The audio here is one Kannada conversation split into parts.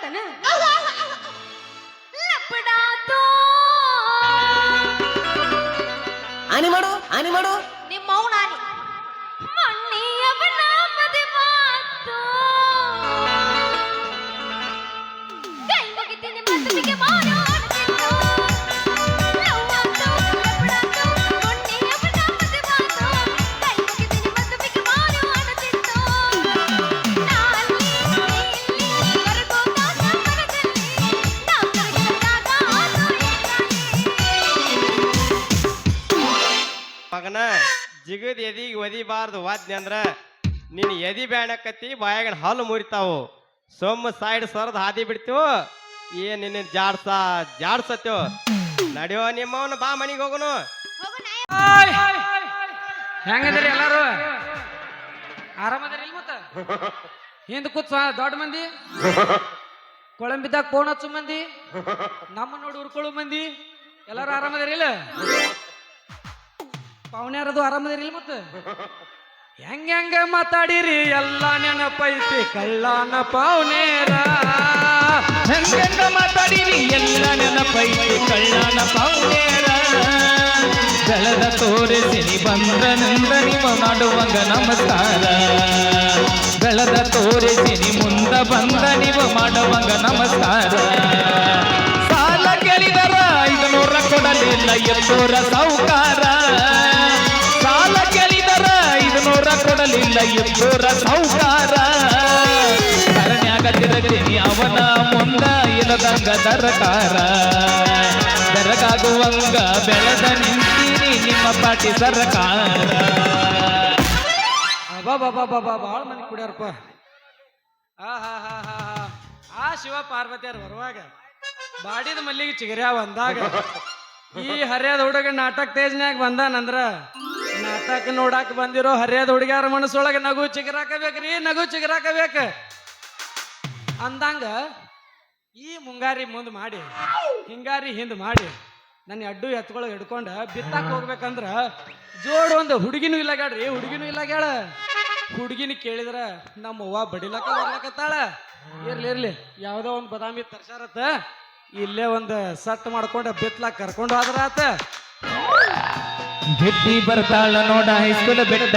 ಗೊತ್ತನ ಲಪಡಾತು ಆನಿ ಮಾಡು ನಿಮ್ಮ ಮೌನ ಆನಿ ಮಣ್ಣಿಯವನ ಮದೆ ಮಾತು ಕೈ ಮುಗಿತೀನಿ ಮದುವೆಗೆ ಮಾಡು ಮಗನ ಜಿಗದ್ ಎದಿಗೆ ಒದಿಬಾರ್ದು ವಾದ್ಯ ಅಂದ್ರ ನೀನ್ ಎದಿ ಬ್ಯಾಣಕತ್ತಿ ಬಾಯಾಗ ಹಾಲು ಮುರಿತಾವು ಸೊಮ್ಮ ಸೈಡ್ ಸರದ್ ಹಾದಿ ಬಿಡ್ತೀವೋ ಏನ್ ನಿನ್ನ ಜಾಡ್ಸತ್ಯೋ ನಡಿಯೋ ನಿಮ್ಮವನ ಬಾ ಮನಿಗೆ ಹೋಗುನು ಹೆಂಗದ್ರಿ ಎಲ್ಲಾರು ಆರಾಮದ್ರಿ ಇಲ್ ಮತ್ತ ಹಿಂದ್ ಕೂತ್ ದೊಡ್ಡ ಮಂದಿ ಕೊಳಂಬಿದ್ದಾಗ ಫೋನ್ ಹಚ್ಚು ಮಂದಿ ನಮ್ಮ ನೋಡಿ ಉರ್ಕೊಳ್ಳು ಮಂದಿ ಎಲ್ಲಾರು ಆರಾಮದ್ರಿ ಇಲ್ಲ ಪವನ್ಯಾರದು ಆರಾಮದಿರಿ ಇಲ್ಲ ಮತ್ತ ಹೆಂಗ ಮಾತಾಡಿರಿ ಎಲ್ಲ ನೆನಪೈತಿ ಕಳ್ಳನ ಪವನೇರ ಹೆಂಗ ಮಾತಾಡಿರಿ ಎಲ್ಲ ನೆನಪೈತಿ ಕಳ್ಳನ ಪವನೇರ ಬೆಳೆದ ತೋರಿಸಿನಿ ಬಂದ್ರನಿಂದ ನಿಮ್ಮ ಮಾಡುವಂಗ ನಮಸ್ಕಾರ ಬೆಳೆದ ತೋರಿಸಿನಿ ಮುಂದ ಬಂದ ನೀವು ಮಾಡುವಂಗ ನಮಸ್ಕಾರ ಸಾಲ ಕೇಳಿದರ 500 ಕೊಡಲಿಲ್ಲ 800 ಸಾಹುಕಾರ ಸಾಲ ಕೇಳಿದರ 500 ಕೊಡಲಿಲ್ಲ 800 ಸಾಹುಕಾರ ಕರಣ್ಯಾಗ ತಿರುಗಿನಿ ಅವನ ಮುಂದ ಇಲ್ಲದಂಗ ದರಕಾರ ಬೆರಗಾಗುವಂಗ ಬೆಳೆದ ನಿಂತೀನಿ ನಿಮ್ಮ ಪಾಟಿ ಸರ್ಕಾರ ಬಾಳ ಮಂದಿ ಕುಡಿಯಾರಪ್ಪ ಆ ಶಿವ ಪಾರ್ವತಿಯರ್ ಬರುವಾಗ ಬಾಡಿದ ಮಲ್ಲಿಗೆ ಚಿಗರ್ಯಾ ಬಂದಾಗ ಈ ಹರ್ಯಾದ ಹುಡುಗ ನಾಟಕ ತೇಜ್ನ್ಯಾಗ ಬಂದಾನಂದ್ರ ನಾಟಕ ನೋಡಾಕ ಬಂದಿರೋ ಹರ್ಯಾದ ಹುಡುಗ್ಯಾರ ಮನಸ್ಸೊಳಗ ನಗು ಚಿಗರಾಕಬೇಕ್ರಿ ನಗು ಚಿಗರಾಕಬೇಕ ಅಂದಂಗ ಈ ಮುಂಗಾರಿ ಮುಂದ್ ಮಾಡಿ ಹಿಂಗಾರಿ ಹಿಂದ್ ಮಾಡಿ ನನ್ನ ಅಡ್ಡು ಎತ್ಕೊಳಗ್ ಹಿಡ್ಕೊಂಡ ಬಿತ್ತಾಕ ಹೋಗ್ಬೇಕಂದ್ರ ಜೋಡ್ ಒಂದು ಹುಡುಗಿನೂ ಇಲ್ಲಾಗ್ಯಾಡ್ರಿ ಹುಡುಗಿನೂ ಇಲ್ಲಾಗ್ಯಾಳ ಹುಡುಗಿನ ಕೇಳಿದ್ರ ನಮ್ಮ ಅವ್ವ ಬಡಿಲಕ್ಕ ಬರ್ಲಕತ್ತಾಳ ಇರ್ಲಿ ಯಾವ್ದೋ ಒಂದು ಬದಾಮಿ ತರ್ಸಾರತ್ತ ಇಲ್ಲೇ ಒಂದು ಸಟ್ ಮಾಡ್ಕೊಂಡ ಬಿತ್ಲಾಕ ಕರ್ಕೊಂಡು ಹೋದ್ರ ಆತ ಬಿಟ್ಟಿ ಬರ್ತಾಳ ನೋಡ ಹೈಸ್ಕೂಲ್ ಬಿಟ್ಟ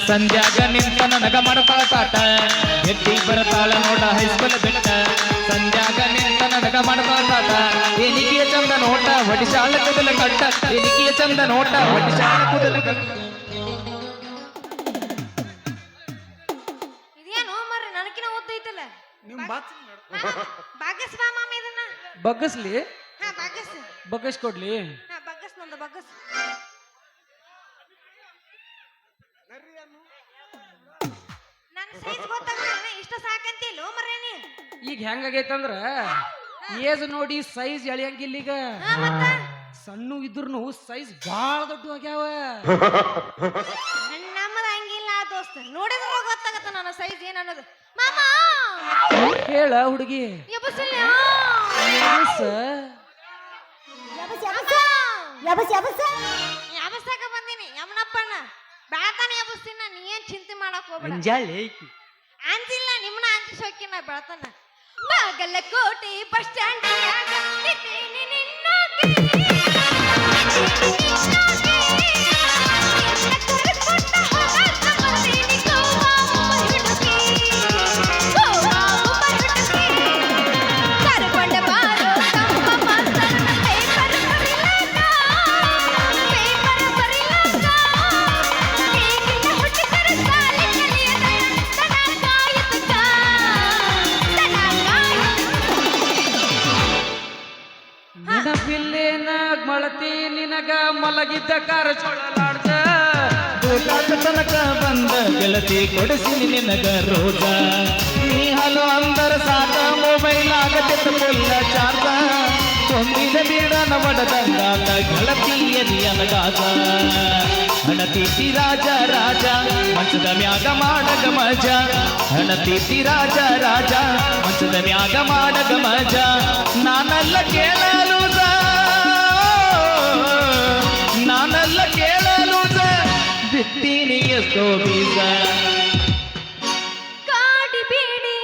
ಸಂಧ್ಯಾಗ ನಿಂತ ನನಗ ಮಾಡ್ತಾಳ ಕಾಟ ಬಿಟ್ಟಿ ಬರ್ತಾಳ ನೋಡ ಹೈಸ್ಕೂಲ್ ಬಿಟ್ಟ ಸಂಧ್ಯಾಗ ನಿಂತ ನನಗ ಮಾಡ್ತಾಳ ಕಾಟ ಏನಿಕೆಯ ಚಂದ ನೋಟ ಹೊಡಿಶಾಳ ಕುದಲ ಕಟ್ಟ ಏನಿಕೆಯ ಚಂದ ನೋಟ ಹೊಡಿಶಾಳ ಕುದಲ ಕಟ್ಟ ಇದೇನು ಮರ್ರಿ ನನಕಿನ ಓದ್ತೈತಲ್ಲ ನಿಮ್ ಬಾತ್ ಬಾಗಸ್ ಬಾ ಮಾಮ ಇದನ್ನ ಬಗ್ಗಸ್ಲಿ ಹಾ ಬಾಗಸ್ ಬಗ್ಗಸ್ ಕೊಡ್ಲಿ ಹಾ ಬಾಗಸ್ ನಂದು ಬಾಗಸ್ ನನ್ನ ಸೈಜ್ ಗೊತ್ತಾಗಲ್ಲ ಇಷ್ಟ ಸಾಕಂತಿಲ್ಲ ಮರ್ರೇನಿ ಈಗ ಹೆಂಗಾಗೈತಂದ್ರ ಏಜ್ ನೋಡಿ ಸೈಜ್ ಎಳಿಯಂಗಿಲ್ಲ ಈಗ ಸಣ್ಣ ಇದ್ರೂ ಸೈಜ್ ಬಾಳ ದೊಡ್ಡ ಆಗ್ಯಾವ ನಮ್ಮದ ಹಂಗಿಲ್ಲ ದೋಸ್ತ ನೋಡಿದ್ರೆ ಗೊತ್ತಾಗತ್ತ ನನ್ನ ಸೈಜ್ ಏನ್ ಅನ್ನೋದು ಮಾಮ ಹೇಳ ಹುಡುಗಿ ಯಬಸಲ್ಯ ಯಬಸಾಕ ಬಂದಿನಿ ಯಮನಪ್ಪಣ್ಣ ಬೆಳತಾನ ಯಬಸ್ತೀನ ನೀ ಏನ್ ಚಿಂತೆ ಮಾಡಕ್ ಹೋಗ್ಬೇಡ ಅಂಜಿಲ್ಲ ನಿಮ್ಮನ್ನ ಅಂಜಿಸ್ ಹೋಕಿನ ಬೆಳತಾನ ಬಾಗಲಕೋಟೆ ಬಸ್ ಸ್ಟ್ಯಾಂಡ್ ನೆನಪಿಲ್ಲೇನ ಮಳತಿ ನಿನಗ ಮಲಗಿದ್ದ ಕಾರ ಚೊಳಲಾಡ್ದ ತನಕ ಬಂದ ಗೆಳತಿ ಕೊಡಿಸಿನಿ ನಿನಗ ರೋಜ ನೀ ಹಲೋ ಅಂದರ ಸಾಕ ಮೊಬೈಲ್ ಆಗತ್ತಿತ್ತು ಫುಲ್ಲ ಚಾರ್ಜ ಒಮ್ಮಿನ ಬೀಡನ ಒಡದಂಗಾತ ಗೆಳತಿಯದಿ ಅನಗಾತ ಹಣತೀತಿ ರಾಜ ರಾಜ ಮಂಚದ ಮ್ಯಾಗ ಮಾಡಗ ಮಜ ಹಣತೀತಿ ರಾಜ ರಾಜ ಮಂಚದ ಮ್ಯಾಗ ಮಾಡಗ ಮಜ ನಾನಲ್ಲ ಕೇಳಲು ನಾನಲ್ಲ ಕೇಳಲು ಬಿತ್ತೀನಿ ಎಷ್ಟೋ ಬೀಜ ಕಾಡಿ ಬೇಡಿ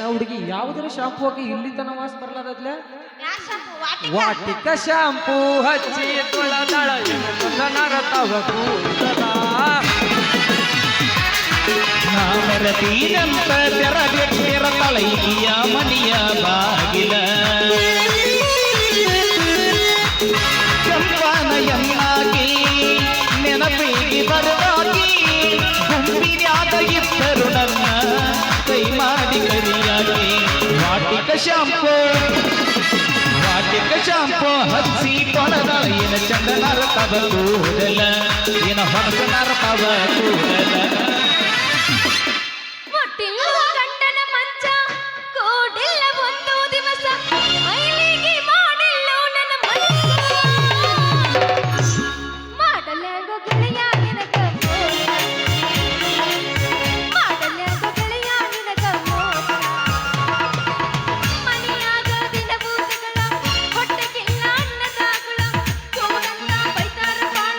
ಹುಡುಗಿ ಯಾವ್ದಾರ ಶಾಂಪೂ ಹಾಕಿ ಇಲ್ಲಿ ತನ ವಾಸ ಬರ್ಲಾದದ್ಲೆ ಯಾ ಶಾಂಪು ವಾಟಿಕ ವಾಟಿಕ ಶಾಂಪೂ ಹಚ್ಚಿ ತೊಳೆದಳ ನರತವ ಕೂದಲ ನಾಮರತೀನಂತ ತೆರಗೆಟ್ಟಿರ ತಳೈಯ ಮನೆಯ ಬಾಗಿಲ ಚಂಪಾನಯನ್ನಾಗಿ ನೆನಪಿಗೆ ಬರದಾಗಿ ಗುಂಪಿನ್ಯಾದ ಇದ್ದರು ನನ್ನ ಕೈ ಮಾಡಿ ಕರಿಯಾಗಿ ವಾಟಿಕ ಶಾಂಪು ಹಚ್ಚಿ ತೊಳೆದಳ ಏನ ಚಂದನರ ತವ ಕೂದಲ ಏನ ಹೊರಸನರ ತವ ಕೂದಲ ಮುಟ್ಟಿಲ್ಲ ಗಂಡನ ಮಂಚ ಕೂಡಿಲ್ಲ ಒಂದು ದಿವಸ ಮೈಲಿಗೆ ಮಾಡಿಲ್ಲ ನನ್ನ ಮನಸ್ಸ ಮಾಡಲಾಗೋ ಗೆಳೆಯ ನಿನಗ ಮೋಸ. ಮಾಡಲಾಗೋ ಗೆಳೆಯ ನಿನಗ ಮೋಸ. ಮನೆಯಾಗ ದಿನವೂ ಜಗಳ, ಹೊಟ್ಟೆಗಿಲ್ಲ ಅನ್ನದಾಗಳ, ಚೋಡನ್ನ ಬೈತಾರ ಬಾಳ,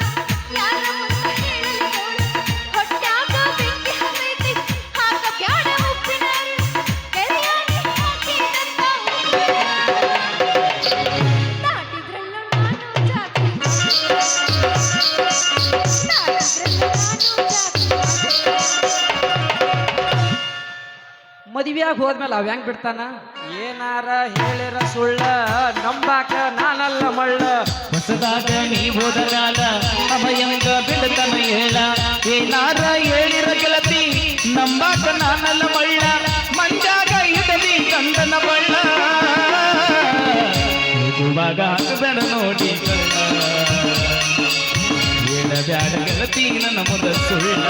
ಯಾರ ಮುಂದೆ ಹೇಳಲಿ ಗೋಳು. ಹೊಟ್ಯಾಗ ಬೆಂಕಿ ಹತ್ತೈತಿ, ಹಾಕ ಬ್ಯಾಡ ಉಪ್ಪಿನ ಅರಿಳು, ಗೆಳೆಯಾಗಿ ಹಾಕಿದಂತ ದಾಟಿದ್ರಲ್ಲೂ ನಾನು ಜಾತಿ ಮದುವೆಯಾಗ ಹೋದ್ಮೇಲೆ ಅವ ಹೆಂಗ್ ಬಿಡ್ತಾನ ಏನಾರ ಹೇಳಿರ ಸುಳ್ಳ ನಂಬಾಕ ನಾನಲ್ಲ ಮಳ್ಳ ಹೊಸದಾಗ ನೀ ಹೋದಗಾಲ ಅಭಯಂಗ ಬಿಡತನ ಹೇಳ ಏನಾರ ಹೇಳಿರ ಗೆಳತಿ ನಂಬಾಕ ನಾನಲ್ಲ ಮಳ್ಳ ಮಂಜಾಗ ಇಡಲಿ ಕಂದನ ಬಳ್ಳ ಹೋಗುವಾಗ ಬೇಡ ನೋಡಿ ಹೇಳಬ್ಯಾಡ ಗೆಳತಿ ನನ್ನ ಮುದ ಸುಳ್ಳ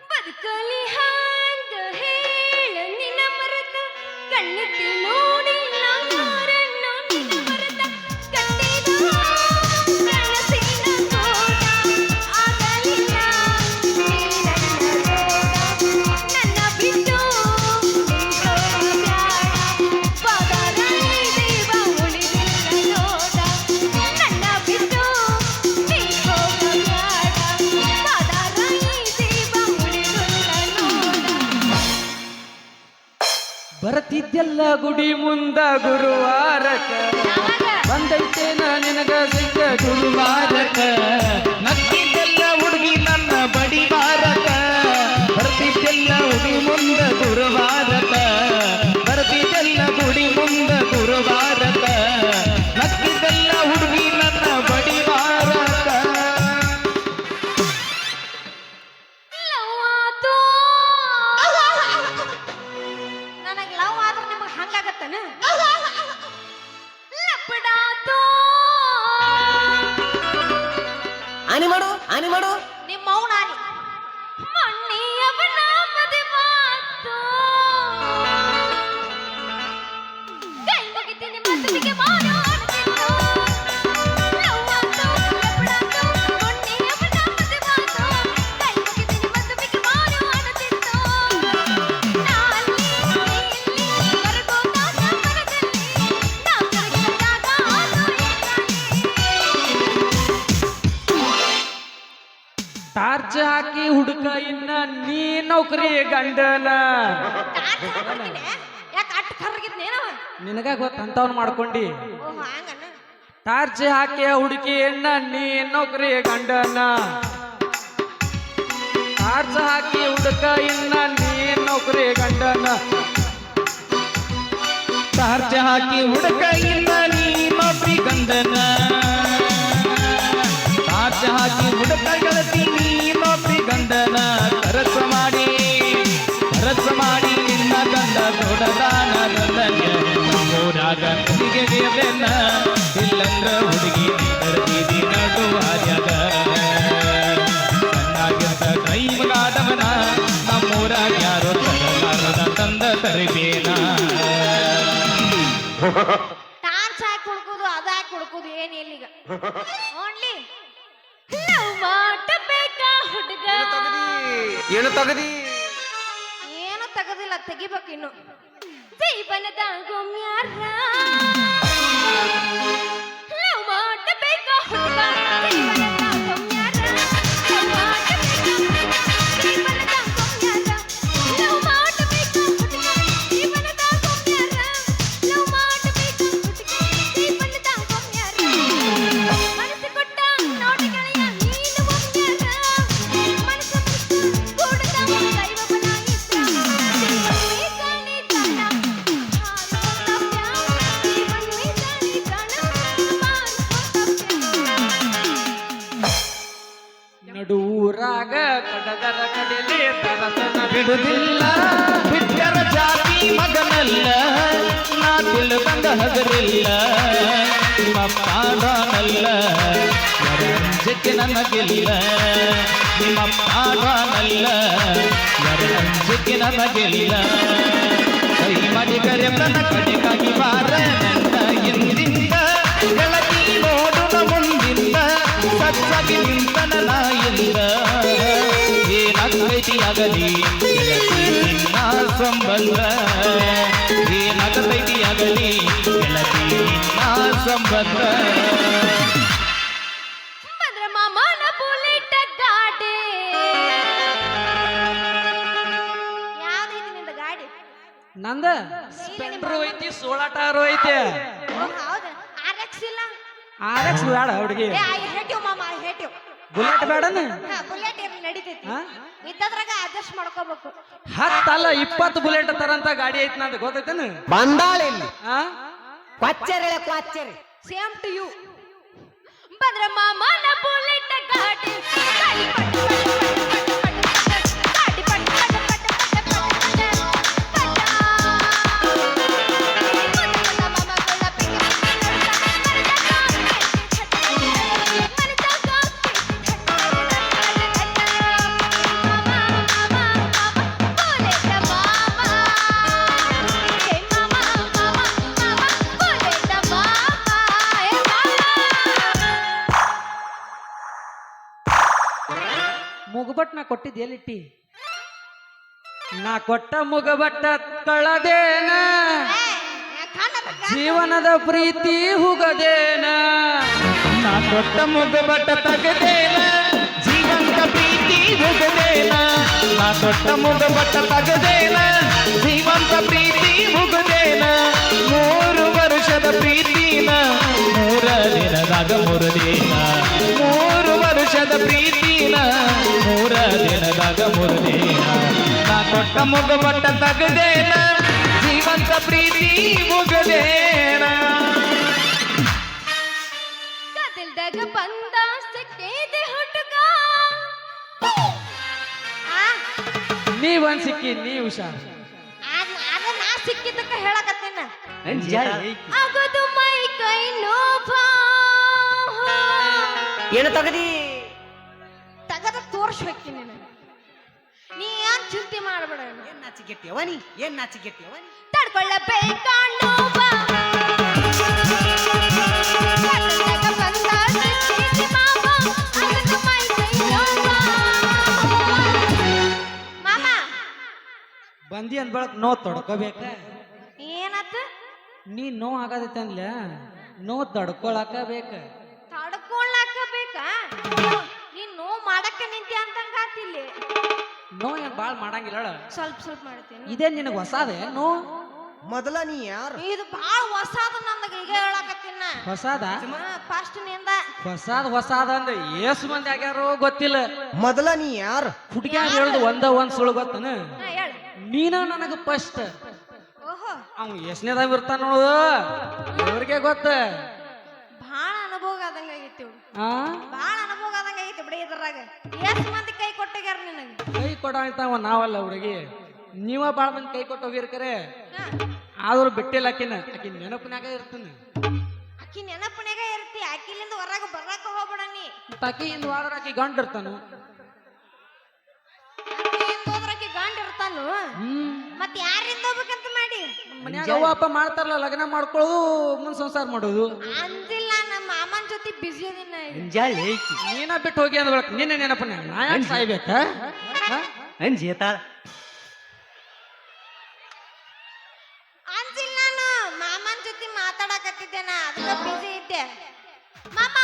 ಬದುಕಲಿ ಹಾಂಗ ಹೇಳ ನಿನ್ನ ಮರೆತ ಕಣ್ಣೆತ್ತಿ ನೋಡಿಲ್ಲ ಯಾರನ್ನು ನಿನ್ನ ಮರೆತ ಕಟ್ಟಿದ ಕನಸಿನ ತೋಟ ಆಗಲಿಲ್ಲ ನೀ ನನ್ನ ತೋಟ ನನ್ನ ಬಿಟ್ಟು ನೀ ಹೋಗಬ್ಯಾಡ ಪದರಲ್ಲಿ ದೇವ ಉಳಿದಿಲ್ಲ ನೋಡ ನನ್ನ ಬಿಟ್ಟು ನೀ ಹೋಗಬ್ಯಾಡ ಪದರಲ್ಲಿ ದೇವ ಉಳಿದಿಲ್ಲ ನೋಡ ಬರತಿದ್ದೆಲ್ಲ ಗುಡಿ ಮುಂದ ಗುರುವಾರಕ ಯಾವಾಗ ಬಂದೈತೇನ ನಿನಗ ಸಿಕ್ಕ ಗುರುವಾರಕ ನಕ್ಕಿದ್ದೆಲ್ಲ ಹುಡುಗಿ ನನ್ನ ಬಡಿ ಭಾರತ ಬರ್ತಿದ್ದೆಲ್ಲ ಹುಡುಗಿ ಮುಂದ ಗುರುವಾರತ ಬರ್ತಿದ್ದೆಲ್ಲ ಗುಡಿ ಮುಂದ ಗುರುವಾರತ ನಕ್ಕಿದ್ದೆಲ್ಲ ಹುಡುಗಿ ನನ್ನ ಬಡಿ ಭಾರತ ಲವ್ ಆತು ನನಗೆ ಲವ್ ಆದ್ರೆ ನಿಮಗೆ ಹಂಗಾಗತ್ತನ ಲಪಡಾತು ಆನಿ ಮಾಡು ನಿಮ್ಮ ಮೌನಾನಿ ಮಣ್ಣಿಯವನ ಮದುವೆ ಮಾತು ಕೈ ಮುಗಿತೀನಿ ಮದುವೆಗೆ ಮಾಡು ಆಡ್ತಿತ್ತು ಲವ್ ಆತು ಲಪಡಾತು ಮಣ್ಣಿಯವನ ಮದುವೆ ಮಾತು ಕೈ ಮುಗಿತೀನಿ ಮದುವೆಗೆ ಮಾಡು ಆಡ್ತಿತ್ತು ನಾಲ್ಲಿ ಇಲ್ಲಿ ಕರಗೋದಾಗ ಮರದಲ್ಲಿ ನಾ ಕರಗಿದಾಗ ಆತು ಟಾರ್ಚ್ ಹಾಕಿ ಹುಡುಕ ಇನ್ನ ನೀ ನೌಕರಿ ಗಂಡನ ಯಾಕೆ ಅಟ್ಟು ಕರ್ಗಿದ್ನೇನವ ನಿನಗ ಗೊತ್ತಂತವ್ನ ಮಾಡ್ಕೊಂಡಿ ಓಹ್ ಹಂಗನ ಟಾರ್ಚ್ ಹಾಕಿ ಹುಡುಕಿ ಇನ್ನ ನೀ ನೌಕರಿ ಗಂಡನ ಟಾರ್ಚ್ ಹಾಕಿ ಹುಡುಕ ಇನ್ನ ನೀ ನೌಕರಿ ಗಂಡನ ಟಾರ್ಚ್ ಹಾಕಿ ಹುಡುಕ ಇಲ್ಲ ನೀ ನೊಬ್ಬಿ ಗಂಧನ ಟಾರ್ಚ್ ಹಾಕಿ ಹುಡುಕ ಗೆಳತಿ ನೀ ನೊಬ್ಬಿ ಗಂಧನ ಕರಸ ಮಾಡಿ ನಿನ್ನ ಗಂಧ ದೊಡ್ಡದಾನ ಗಂಧನ್ಯ ಊರಾಗ ನದಿಗೆ ಬೇರೆನ ಇಲ್ಲಂದ್ರ ಹುಡುಗಿ ನೀ ಕರೆದಿದಿ ನಡುವಾರ್ಯಾಗ ಚೆನ್ನಾಗಿರ್ತ ಕೈ ಮಗಾದವನ ನಮ್ಮೂರಾಗ ಯಾರೋ ತಡಲಾರದ ತಂದ ತರಿಬೇನ ಟಾರ್ಚ್ ಹಾಕಿ ಹುಡುಕೋದು ಅದ ಹಾಕಿ ಹುಡುಕೋದು ಏನ್ ಇಲ್ಲಿಗ ಓನ್ಲಿ ಲವ್ ಮಾಡಬೇಕಾ ಹುಡುಗ ಏನು ತಗದಿ ಏನು ತೆಗದಿಲ್ಲ ತೆಗಿಬೇಕು ಇನ್ನು ಜೀವನದ ಗುಮ್ಯಾರ ಲವ್ ಮಾಡಬೇಕಾ ಹುಡುಗ ಜೀವನದ ಗುಮ್ಯಾರ ಲವ್ ಮಾಡಬೇಕಾ ಜೀವನದ ಗುಮ್ಯಾರ ಲವ್ ಬಿಡುದಿಲ್ಲ ಬಿಟ್ಟರ ಜಾತಿ ಮಗನಲ್ಲ ನಾ ತಿಳಿದಂಗ ಹಗರಿಲ್ಲ ನಿಮ್ಮಪ್ಪಾಡನಲ್ಲ ಅಂಜಕ್ಕೆ ನನಗಿಲ್ಲ ನಿಮ್ಮಪ್ಪಾಡನಲ್ಲ ಅಂಜಕ್ಕೆ ನನಗಿಲ್ಲ ಕೈ ಮಾಡಿ ಕರೆಯನ್ನ ಕಡೆಗಾಗಿ ಬಾರ ನನ್ನ ಹಿಂದಿಂದ ಗೆಳತಿ ನೋಡುನ ಮುಂದಿಂದ ಸಚ್ಚಾಗಿ ನಿಂತನ ನಾಯಿಂದ ಏನಾಗೈತಿ ಆಗಲಿ ಗೆಳತಿ ನಿನ್ನ ಸಂಬಂಧ ಏನಾಗತೈತಿ ಆಗಲಿ ಗೆಳತಿ ನಿನ್ನ ಸಂಬಂಧ ಬಂದ್ರ ಮಾಮನ ಬುಲೆಟ್ ಗಾಡಿ ಯಾವ್ದೈತಿ ನಿಂದ ಗಾಡಿ ನಂದ ಸ್ಪೆಂಡ್ರು ಐತಿ ಸೋಳಾಟಾರು ಐತಿ ಹೌದ RX ಇಲ್ಲ RX ಬೇಡ ಹುಡುಗಿ ಏ ಐ ಹೇಟ್ ಯು ಮಾಮ ಐ ಹೇಟ್ ಯು ಬುಲೆಟ್ ಬೇಡನ ಬುಲೆಟ್ ಇರ್ಲಿ ನಡಿತೈತಿ ಹಾ? ಇದ್ದದ್ರಾಗ ಅಡ್ಜಸ್ಟ್ ಮಾಡ್ಕೋಬೇಕು 10 ಅಲ್ಲ 20 ಬುಲೆಟ್ ತರಂತ ಗಾಡಿ ಐತಿ ನಂದು ಗೊತ್ತೈತೇನು ಬಂದಾಳೆ ಇಲ್ಲಿ ಆ ಕ್ವಾಚ್ಚರಿ ಕ್ವಾಚ್ಚರಿ ಸೇಮ್ ಟು ಯು ಬಂದ್ರ ಮಾಮನ ಬುಲೆಟ್ ಗಾಡಿ ಗಾಡಿ ಪಟ್ ಗಾಡಿ ಪಟ್ ಮುಗಬಟ್ ನಾ ಕೊಟ್ಟಿದ್ದು ಎಲ್ಲಿಟ್ಟಿ ನಾ ಕೊಟ್ಟ ಮುಗಬಟ್ಟ ಕಳದೇನ ಜೀವನದ ಪ್ರೀತಿ ಹುಗದೇನ ನಾ ಕೊಟ್ಟ ಮುಗಬಟ್ಟ ತಗದೇನ ಜೀವಂತ ಪ್ರೀತಿ ಹುಗದೇನ ನಾ ಕೊಟ್ಟ ಮುಗಬಟ್ಟ ತಗದೇನ ಜೀವಂತ ಪ್ರೀತಿ ಹುಗದೇನ 3 ವರ್ಷದ ಪ್ರೀತಿನ 3 ದಿನದಾಗ 3 ದಿನ 3 ವರ್ಷದ ಪ್ರೀತಿನ 3 ದಿನದಾಗ 3 ದಿನ ನಾ ಕೊಟ್ಟ ಮುಗಬಟ್ಟ ತಗದೇನ ಜೀವಂತ ಪ್ರೀತಿ ಮುಗದೇನ ಗದಲ್ದಾಗ ಬಂದ ಸಕ್ಕೇದೆ ಹುಡುಗ ನೀವಂದ್ ಸಿಕ್ಕಿ ನೀ ಹುಷಾರ್ ಅದ ನಾ ಸಿಕ್ಕಿದ್ದಕ್ಕ ಹೇಳಕತ್ತೀನ ಅಂಜಾಳೆ ಆಗದು ಮೈ ಕೈ ನೋಭಾ ಏನು ತಗದಿ ತಗದ ತೋರ್ಸ್ಬೇಕಿ ನೀನು ನೀ ಏನ್ ಚಿಂತೆ ಮಾಡಬೇಡ ಏನ್ ನಾಚಿಗೆಟ್ಟಿಯವ ನೀ ಏನ್ ನಾಚಿಗೆಟ್ಟಿಯವ ನೀ ತಡ್ಕೊಳ್ಳಬೇಕ ನೋವಾ ಗದಲ್ದಾಗ ಬಂದ ಸಕ್ಕೇದೆ ಮಾವ ಆಗದು ಮೈ ಕೈ ನೋಭಾ ಮಾಮ ಬಂದಿ ಅಂದ್ ಬಳಕ್ ನೋ ತೊಡ್ಕೋಬೇಕ ಏನಾತ ನೀ ನೋ ಆಗದೈತೆ ಅನ್ಲ ನೋ ತಡ್ಕೊಳಕ ಬೇಕ ತಡ್ಕೊಳ್ಳಾಕ ಬೇಕಾ ನೀನ್ ನೋವು ಮಾಡಕ್ಕ ನಿಂತಿ ಅಂತಂಗ ಆತಿಲ್ಲಿ ನೋ ಏನ್ ಬಾಳ್ ಮಾಡಂಗಿಲ್ಲ ಹೇಳ. ಸ್ವಲ್ಪ ಸ್ವಲ್ಪ ಮಾಡ್ತೀನಿ ಇದೇ ನಿನಗ್ ಹೊಸಾದೆ ನೋ ಮೊದಲ ನೀ ಯಾರು ಇದು ಬಾಳ ಹೊಸಾದ ನಂದಾಗ ಈಗ ಹೇಳಕತ್ತೀನ ಹೊಸಾದ ಫಸ್ಟ್ ನಿಂದ ಹೊಸಾದ ಅಂದ್ರೆ ಏಸು ಮಂದಿ ಆಗ್ಯಾರೋ ಗೊತ್ತಿಲ್ಲ ಮೊದಲ ನೀ ಯಾರು ಹುಡುಗ್ಯಾರ ಹೇಳ್ದು ಒಂದ್ ಸುಳ್ಳು ಗೊತ್ತನ ಹಾ ಹೇಳು ನೀನ ನನಗ ಫಸ್ಟ್ ಓಹೋ ಅವ್ ಎಷ್ಟನೇದಾಗ ಇರ್ತಾನ ನೋಡು ಅವ್ರಿಗೆ ಗೊತ್ತ ಬಾಳ ಅನುಭವ ಆದಂಗ ಆಗೈತಿ ಇವ್ಳು. ಆ ಬಾಳ ಅನುಭವ ಆದಂಗ ಆಗೈತಿ ಬಿಡಿ ಇದ್ರಾಗ ಎಷ್ಟ್ ಮಂದಿ ಕೈ ಕೊಟ್ಟಿಗ್ಯಾರ ನಿನಗೆ ಕೈ ಕೊಡಾಯ್ತಾವ ನಾವಲ್ಲ ಹುಡುಗಿ ನೀವ ಬಾಳ ಮಂದಿ ಕೈ ಕೊಟ್ಟು ಹೋಗಿರ್ ಕರೆ ಆದ್ರೂ ಬಿಟ್ಟಿಲ್ಲ ಆಕಿನ ನೆನಪಿನಾಗ ಇರ್ತಾನ ಅಕ್ಕಿ ನೆನಪನ್ಯಾಗ ಇರ್ತಿ ಅಕ್ಕಿಲಿಂದ ಹೊರಗ ಬರಾಕ ಹೋಗ್ಬೇಡ ನೀ ಆಕಿಯಿಂದ ವಾದ್ರ ಆಕಿ ಗಂಡ ಇರ್ತಾನು ಅಕ್ಕಿಯಿಂದ ಹೋದ್ರ ಅಕ್ಕಿ ಗಂಡ ಇರ್ತಾನು ಮತ್ ಯಾರಿಂದ ಹೋಗ್ಬೇಕಂತ ಮಾಡಿ ಮನ್ಯಾಗ ಅವ್ವ ಅಪ್ಪ ಮಾಡ್ತಾರಲ್ಲ ಲಗ್ನ ಮಾಡ್ಕೊಳ್ಳೋದು ಮುಂದ್ ಸಂಸಾರ ಮಾಡೋದು ಅಂದಿಲ್ಲ ನಮ್ಮ ಮಾಮನ್ ಜೊತೆ ಬಿಸಿ ಅದಿನ ಅಂಜಾಳೆ ನೀನ ಬಿಟ್ಟು ಹೋಗಿ ಅಂದ್ಬೇಕು ನಿನ್ನೆ ನೆನಪನ್ಯಾಗ ನಾ ಯಾಕೆ ಸಾಯ್ಬೇಕ ಅಂಜೇತಾಳ ಅಂದಿಲ್ಲ ನಾನು ಮಾಮನ್ ಜೊತೆ ಮಾತಾಡಕತ್ತಿದ್ದೇನ ಅದಕ್ಕ ಬಿಸಿ ಇದ್ದೆ ಮಾಮ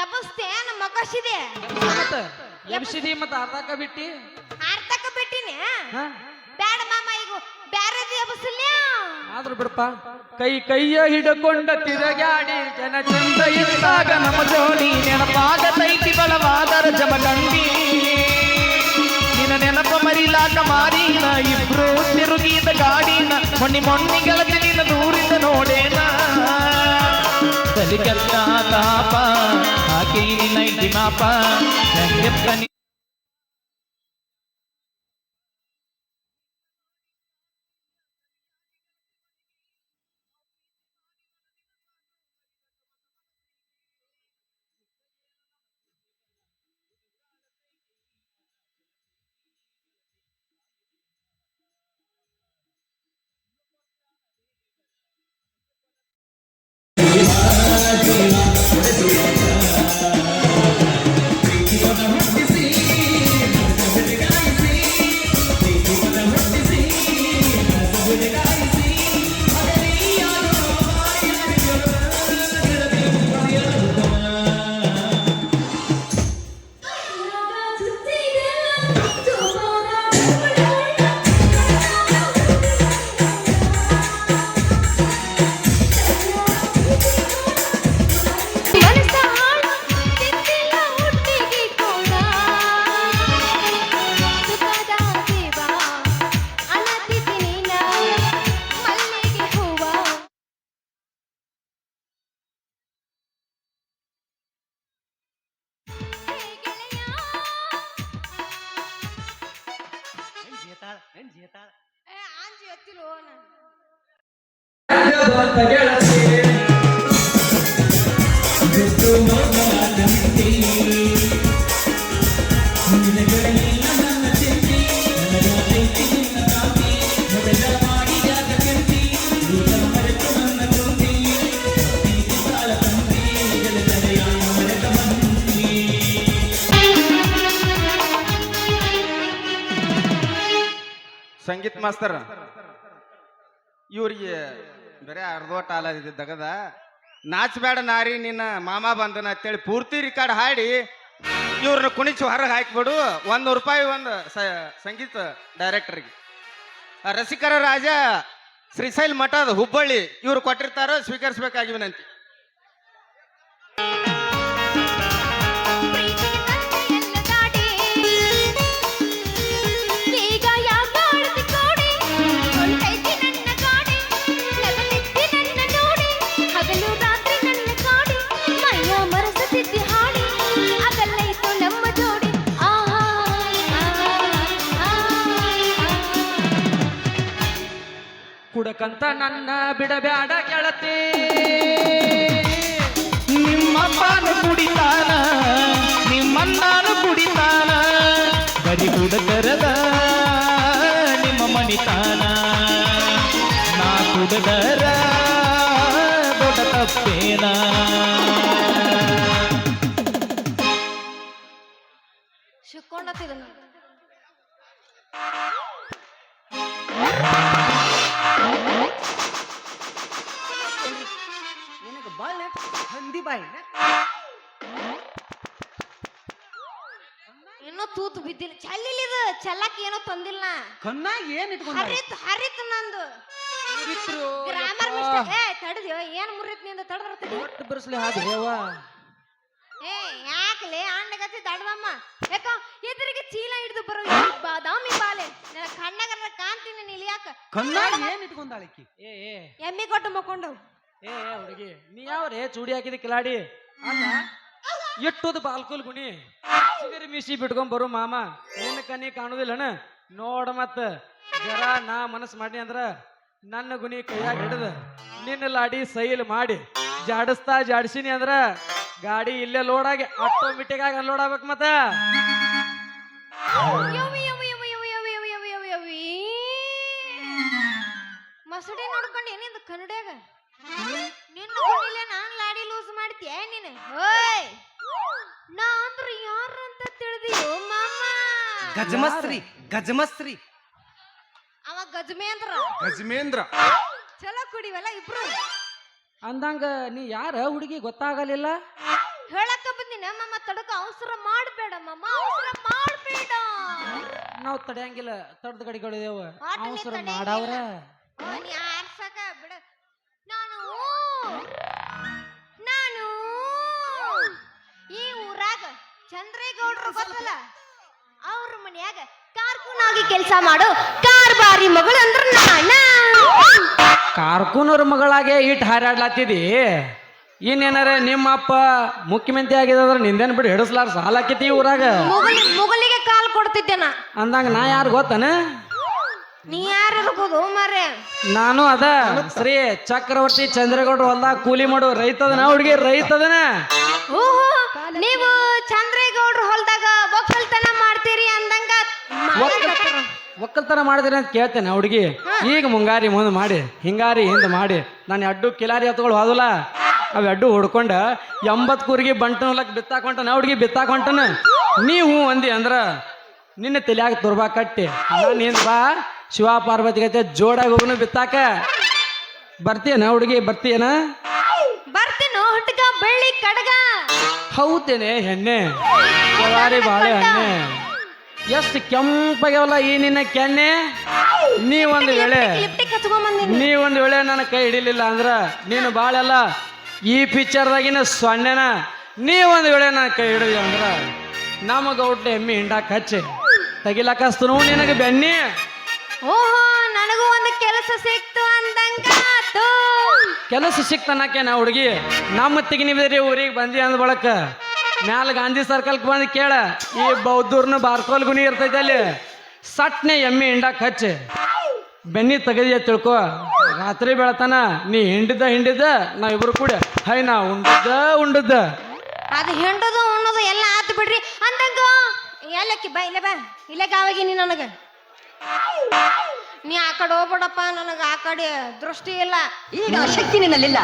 ಎಬ್ಬಸ್ತೇನ ಮಗಸಿದೆ ಮತ್ತ ಎಬ್ಸಿದಿ ಮತ್ತ ಅರ್ಧಕ್ಕ ಬಿಟ್ಟಿ ಅರ್ಥಕ್ಕ ಬಿಟ್ಟಿನಿ ಹಾ ಬೇಡ ಮಾಮ ಈಗ ಬ್ಯಾರೆದು ಎಬ್ಬಸಿಲ್ಲ ಆದ್ರೂ ಬಿಡಪ್ಪ ಕೈಯ ಹಿಡ್ಕೊಂಡ ತಿರುಗಾಡಿ ಜನ ಚಂದ ಇದ್ದಾಗ ನಮ್ಮ ಜೋಡಿ ನೆನಪಾಗತೈತಿ ಬಲವಾದರ ಜಮಗಂಡಿ ನಿನ್ನ ನೆನಪ ಮರಿಲಾಕ ಮಾರಿನ ಇಬ್ರು ತಿರುಗಿದ ಗಾಡಿನ ಮೊನ್ನಿ ಗೆಳತಿ ನಿನ್ನ ದೂರಿಂದ ನೋಡೇನ ತಲಿಕಲ್ಲ ತಾಪ ಹಾಕಿ ನಿನ್ನ ಮಾಪ ಜೇತಾಳ ಏ ಅಂಜಿ ಎತ್ತಿಲ್ವೋ ನಾನು ಸಂಗೀತ್ ಮಾಸ್ತರ್ ಇವ್ರಿಗೆ ಬರೇ ಅರ್ಧೋಟ ಅಲ್ಲ ದಗದ ನಾಚಬೇಡ ನಾರಿ ನಿನ್ನ ಮಾಮ ಬಂದನ ಅಂತೇಳಿ ಪೂರ್ತಿ ರಿಕಾರ್ಡ್ ಹಾಡಿ ಇವ್ರನ್ನ ಕುಣಿಸಿ ಹೊರಗೆ ಹಾಕಿಬಿಡು ₹100 ಒಂದು ಸಂಗೀತ ಡೈರೆಕ್ಟರ್ಗೆ ರಸಿಕರ ರಾಜ ಶ್ರೀಶೈಲ್ ಮಠದ ಹುಬ್ಬಳ್ಳಿ ಇವ್ರು ಕೊಟ್ಟಿರ್ತಾರ ಸ್ವೀಕರಿಸ್ಬೇಕಾಗಿ ವಿನಂತಿ. ಕುಡಕಂತ ನನ್ನ ಬಿಡಬ್ಯಾಡ ಗೆಳತಿ ನಿಮ್ಮಪ್ಪನು ಕುಡಿತಾನ ನಿಮ್ಮಣ್ಣನು ಕುಡಿತಾನ ಬರಿ ಕುಡಕರದ ನಿಮ್ಮ ಮಣಿತಾನ ನಾ ಕುಡದರ ದೊಡ್ಡ ತಪ್ಪೇನ ಶಿಕ್ಕೊಂಡತ್ತಿದ ನಿನಗೆ ಬಾಳ ಹಂದಿ ಬಾಯಿ ಇನ್ನೂ ತೂತು ಬಿದ್ದಿಲ್ಲ ಚಲ್ಲಿಲಿದು ಚಲ್ಲಕ್ ಏನೋ ತಂದಿಲ್ಲ ಕಣ್ಣಾಗ ಏನ್ ಇಟ್ಕೊಂಡ ಹರಿತ್ ನಂದು ಗ್ರಾಮರ್ ಮಿಸ್ಟೇಕ್ ಏ ತಡದ್ಯೋ ಏನ್ ಮುರಿತ್ ನಿಂದ ತಡದ್ರ ತಡಿ ಒಟ್ಟು ಬಿರ್ಸ್ಲಿ ಹಾದಿ ಹೇವ ಏ ಯಾಕಲೆ ಅಂಡಗತಿ ದಡದಮ್ಮ ಯಾಕ ಎದುರಿಗೆ ಚೀಲ ಹಿಡಿದು ಬರೋ ಬಾದಾಮಿ ಬಾಲೆ ನನ್ನ ಕಣ್ಣಗರ ಕಾಂತೀನಿ ನಿಲಿಯಾಕ ಕಣ್ಣಾಗ ಏನ್ ಇಟ್ಕೊಂಡಾಳಿಕಿ ಏ ಎಮ್ಮಿ ಕೊಟ್ಟು ಮಕ್ಕೊಂಡು ಏ ಹುಡುಗಿ ನೀ ಯಾವ್ರೇ ಚೂಡಿ ಹಾಕಿದ ಕಿಲಾಡಿ ಅಲ್ಲ ಎಟ್ಟೋದು ಬಾಲ್ಕೋಲ್ ಗುಣಿ ಸಿಗರಿ ಮಿಸಿ ಬಿಟ್ಕೊಂಡ್ ಬರು ಮಾಮ ನಿನ್ನ ಕಣ್ಣಿ ಕಾಣುದಿಲ್ಲನ ನೋಡ ಮತ್ತ ಜರ ನಾ ಮನಸ್ ಮಾಡಿ ಅಂದ್ರ ನನ್ನ ಗುಣಿ ಕೈಯಾಗ ಹಿಡಿದ ನಿನ್ನ ಲಾಡಿ ಸೈಲ್ ಮಾಡಿ ಜಾಡಿಸಿನಿ ಅಂದ್ರ ಗಾಡಿ ಇಲ್ಲೇ ಲೋಡಾಗಿ ಆಟೋಮೆಟಿಕ್ ಆಗಿ ಅನ್ಲೋಡ್ ಆಗ್ಬೇಕು ಮತ್ತ ಮಸಡಿ ನೋಡ್ಕೊಂಡು ಏನಿಂದ ಕನ್ನಡಿಯಾಗ ನಿನ್ನ ಗುಣಿಲೆ ನಾನ್ ಲಾಡಿ ಲೂಸ್ ಮಾಡ್ತೀಯ ನೀನು ಓಯ್ ನಾ ಅಂದ್ರ ಯಾರು ಅಂತ ತಿಳಿದಿಯೋ ಮಾಮ ಗಜಮಸ್ತ್ರಿ ಅವ ಗಜಮೇಂದ್ರ ಗಜಮೇಂದ್ರ ಚಲೋ ಕುಡಿವಲ್ಲ ಇಬ್ರು ಅಂದಂಗ ನೀ ಯಾರ ಹುಡುಗಿ ಗೊತ್ತಾಗಲಿಲ್ಲ ಹೇಳಕ್ಕ ಬಂದಿನ ಮಾಮ ತಡಕ ಅವಸರ ಮಾಡಬೇಡ ಮಾಮ ಅವಸರ ಮಾಡಬೇಡ ನಾವು ತಡೆಯಂಗಿಲ್ಲ ತಡ್ದ ಗಡಿಗಳಿದೇವ ಆಟ ನೀ ಅವಸರ ತಡೆಯಂಗಿಲ್ಲ. ಮಾಡವ್ರ ಓ, ನೀ ಆರ್ಸಕ ಬಿಡ ನಾನು ಈ ಊರಾಗ ಚಂದ್ರೇಗೌಡ್ರು ಗೊತ್ತಲ್ಲ ಅವ್ರ ಮನ್ಯಾಗ ಕಾರ್ಕೂನಾಗಿ ಕೆಲಸ ಮಾಡು ಕಾರ್ಬಾರಿ ಮಗಳು ಅಂದ್ರ ನಾನ ಕಾರ್ಕೂನವ್ರ ಮಗಳಾಗೆ ಇಟ್ ಹಾರಾಡ್ಲಾತಿದಿ ಇನ್ನೇನಾರ ನಿಮ್ಮ ಅಪ್ಪ ಮುಖ್ಯಮಂತ್ರಿ ಆಗಿದ್ರ ನಿಂದೇನ್ ಬಿಟ್ಟು ಹಿಡಿಸ್ಲಾರ ಸಾಲ ಆಕೈತಿ ಊರಾಗ ಮುಗಲಿಗೆ ಕಾಲ್ ಕೊಡ್ತಿದ್ದೆ ನಾ ಅಂದಂಗ ನಾ ಯಾರು ಗೊತ್ತನ ನೀ ಯಾರು ಇರ್ಬೋದು ಮಾರ್ರೆ ನಾನು ಅದ ಶ್ರೀ ಚಕ್ರವರ್ತಿ ಚಂದ್ರೇಗೌಡ್ರು ಹೊಲ್ದಾಗ ಕೂಲಿ ಮಾಡು ರೈತದನ ಹುಡುಗಿ ರೈತದನ ಓಹೋ ನೀವು ಚಂದ್ರೇಗೌಡ್ರು ಹೊಲ್ದಾಗ ಒಕ್ಕಲ್ತನ ಮಾಡ್ತೀರಿ ಅಂದಂಗ ಒಕ್ಕಲ್ತನ ಮಾಡಿದ್ರಿ ಅಂತ ಕೇಳ್ತೇನೆ ಹುಡುಗಿ ಈಗ ಮುಂಗಾರಿ ಮುಂದೆ ಮಾಡಿ ಹಿಂಗಾರಿ ಹಿಂದೆ ಮಾಡಿ ನಾನು ಅಡ್ಡು ಕಿಲಾರಿ ಹತ್ಗಳು ಹೋದಲ್ಲ ಅವು ಅಡ್ಡು ಹೊಡ್ಕೊಂಡ 80 ಕೂರಿಗೆ ಬಂಟನ ಹೊಲಕ್ಕೆ ಬಿತ್ತಾಕೊಂಟ ನಾ ಹುಡುಗಿ ಬಿತ್ತಾಕೊಂಟನ ನೀವು ಅಂದಿ ಅಂದ್ರ ನಿನ್ನ ತಲೆಯಾಗ ತುರ್ಬಾ ಕಟ್ಟಿ ನಾನು ಹಿಂದ್ ಬಾ ಶಿವ ಪಾರ್ವತಿ ಗತೆ ಜೋಡಾಗಿ ಹೋಗುನು ಬಿತ್ತಾಕ ಬರ್ತೀಯನ ಹುಡುಗಿ ಬರ್ತೀಯನ ಬರ್ತೀನೋ ಹುಟ್ಗ ಬೆಳ್ಳಿ ಕಡಗ ಹೌದೇನೆ ಹೆಣ್ಣೆ ಜವಾರಿ ಬಾಳೆ ಹಣ್ಣೆ ಎಷ್ಟು ಕೆಂಪಾಗ್ಯಾವಲ್ಲ ಈ ನಿನ್ನ ಕೆನ್ನೆ ನೀವೊಂದು ವೇಳೆ ಲಿಪ್ಟಿಕ್ ಹಚ್ಕೊಂಬಂದಿನಿ ನೀವೊಂದು ವೇಳೆ ನನ್ನ ಕೈ ಹಿಡಿಲಿಲ್ಲ ಅಂದ್ರ ನೀನು ಬಾಳೆಲ್ಲ ಈ ಪಿಕ್ಚರ್ದಾಗಿನ ಸೊನ್ನೆನ ನೀವೊಂದು ವೇಳೆ ನನ್ನ ಕೈ ಹಿಡಿದಿ ಅಂದ್ರ ನಮ್ಮ ಗೌಡ್ಲೆ ಎಮ್ಮಿ ಹಿಂಡಾಕ್ ಹಚ್ಚಿ ತೆಗಿಲಾಕಸ್ತನು ನಿನಗೆ ಬೆನ್ನಿ ಓಹೋ ನನಗೂ ಒಂದು ಕೆಲಸ ಸಿಕ್ತು ಅಂದಂಗಾತು ಕೆಲಸ ಸಿಕ್ತನಕ್ಕೆ ನಾ ಹುಡುಗಿ ನಮ್ಮ ತೆಗಿನಿದ್ರಿ ಊರಿಗೆ ಬಂದಿ ಅಂದ ಬಳಕ ಮ್ಯಾಲ ಗಾಂಧಿ ಸರ್ಕಲ್ಗೆ ಬಂದು ಕೇಳ ಈ ಬೌದ್ಧೂರ್ನ ಬಾರ್ಕೋಲ್ ಗುಣಿ ಇರ್ತೈತೆ ಅಲ್ಲಿ ಸಟ್ನೆ ಎಮ್ಮೆ ಹಿಂಡಕ್ಕೆ ಹಚ್ಚಿ ಬೆನ್ನಿ ತೆಗದಿಯ ತಿಳ್ಕೊ. ರಾತ್ರಿ ಬೆಳತನ ನೀ ಹಿಂಡಿದ್ದ ನಾವಿಬ್ರು ಕೂಡ ಹೈ ನಾ ಉಂಡದ್ದ ಅದು ಹಿಂಡೋದು ಉಣ್ಣೋದು ಎಲ್ಲ ಆತು ಬಿಡ್ರಿ ಅಂದಂಗ ಎಲ್ಲಕ್ಕಿ ಬಾ ಇಲ್ಲ ಬಾ ಇಲ್ಲ ಗಾವಾಗಿ ನೀ ನನಗ ನೀ ಆ ಕಡೆ ಹೋಗ್ಬಿಡಪ್ಪ, ನನಗ ಆ ಕಡೆ ದೃಷ್ಟಿ ಇಲ್ಲ. ಈಗ ಆ ಶಕ್ತಿ ನಿನ್ನಲ್ಲಿಲ್ಲ.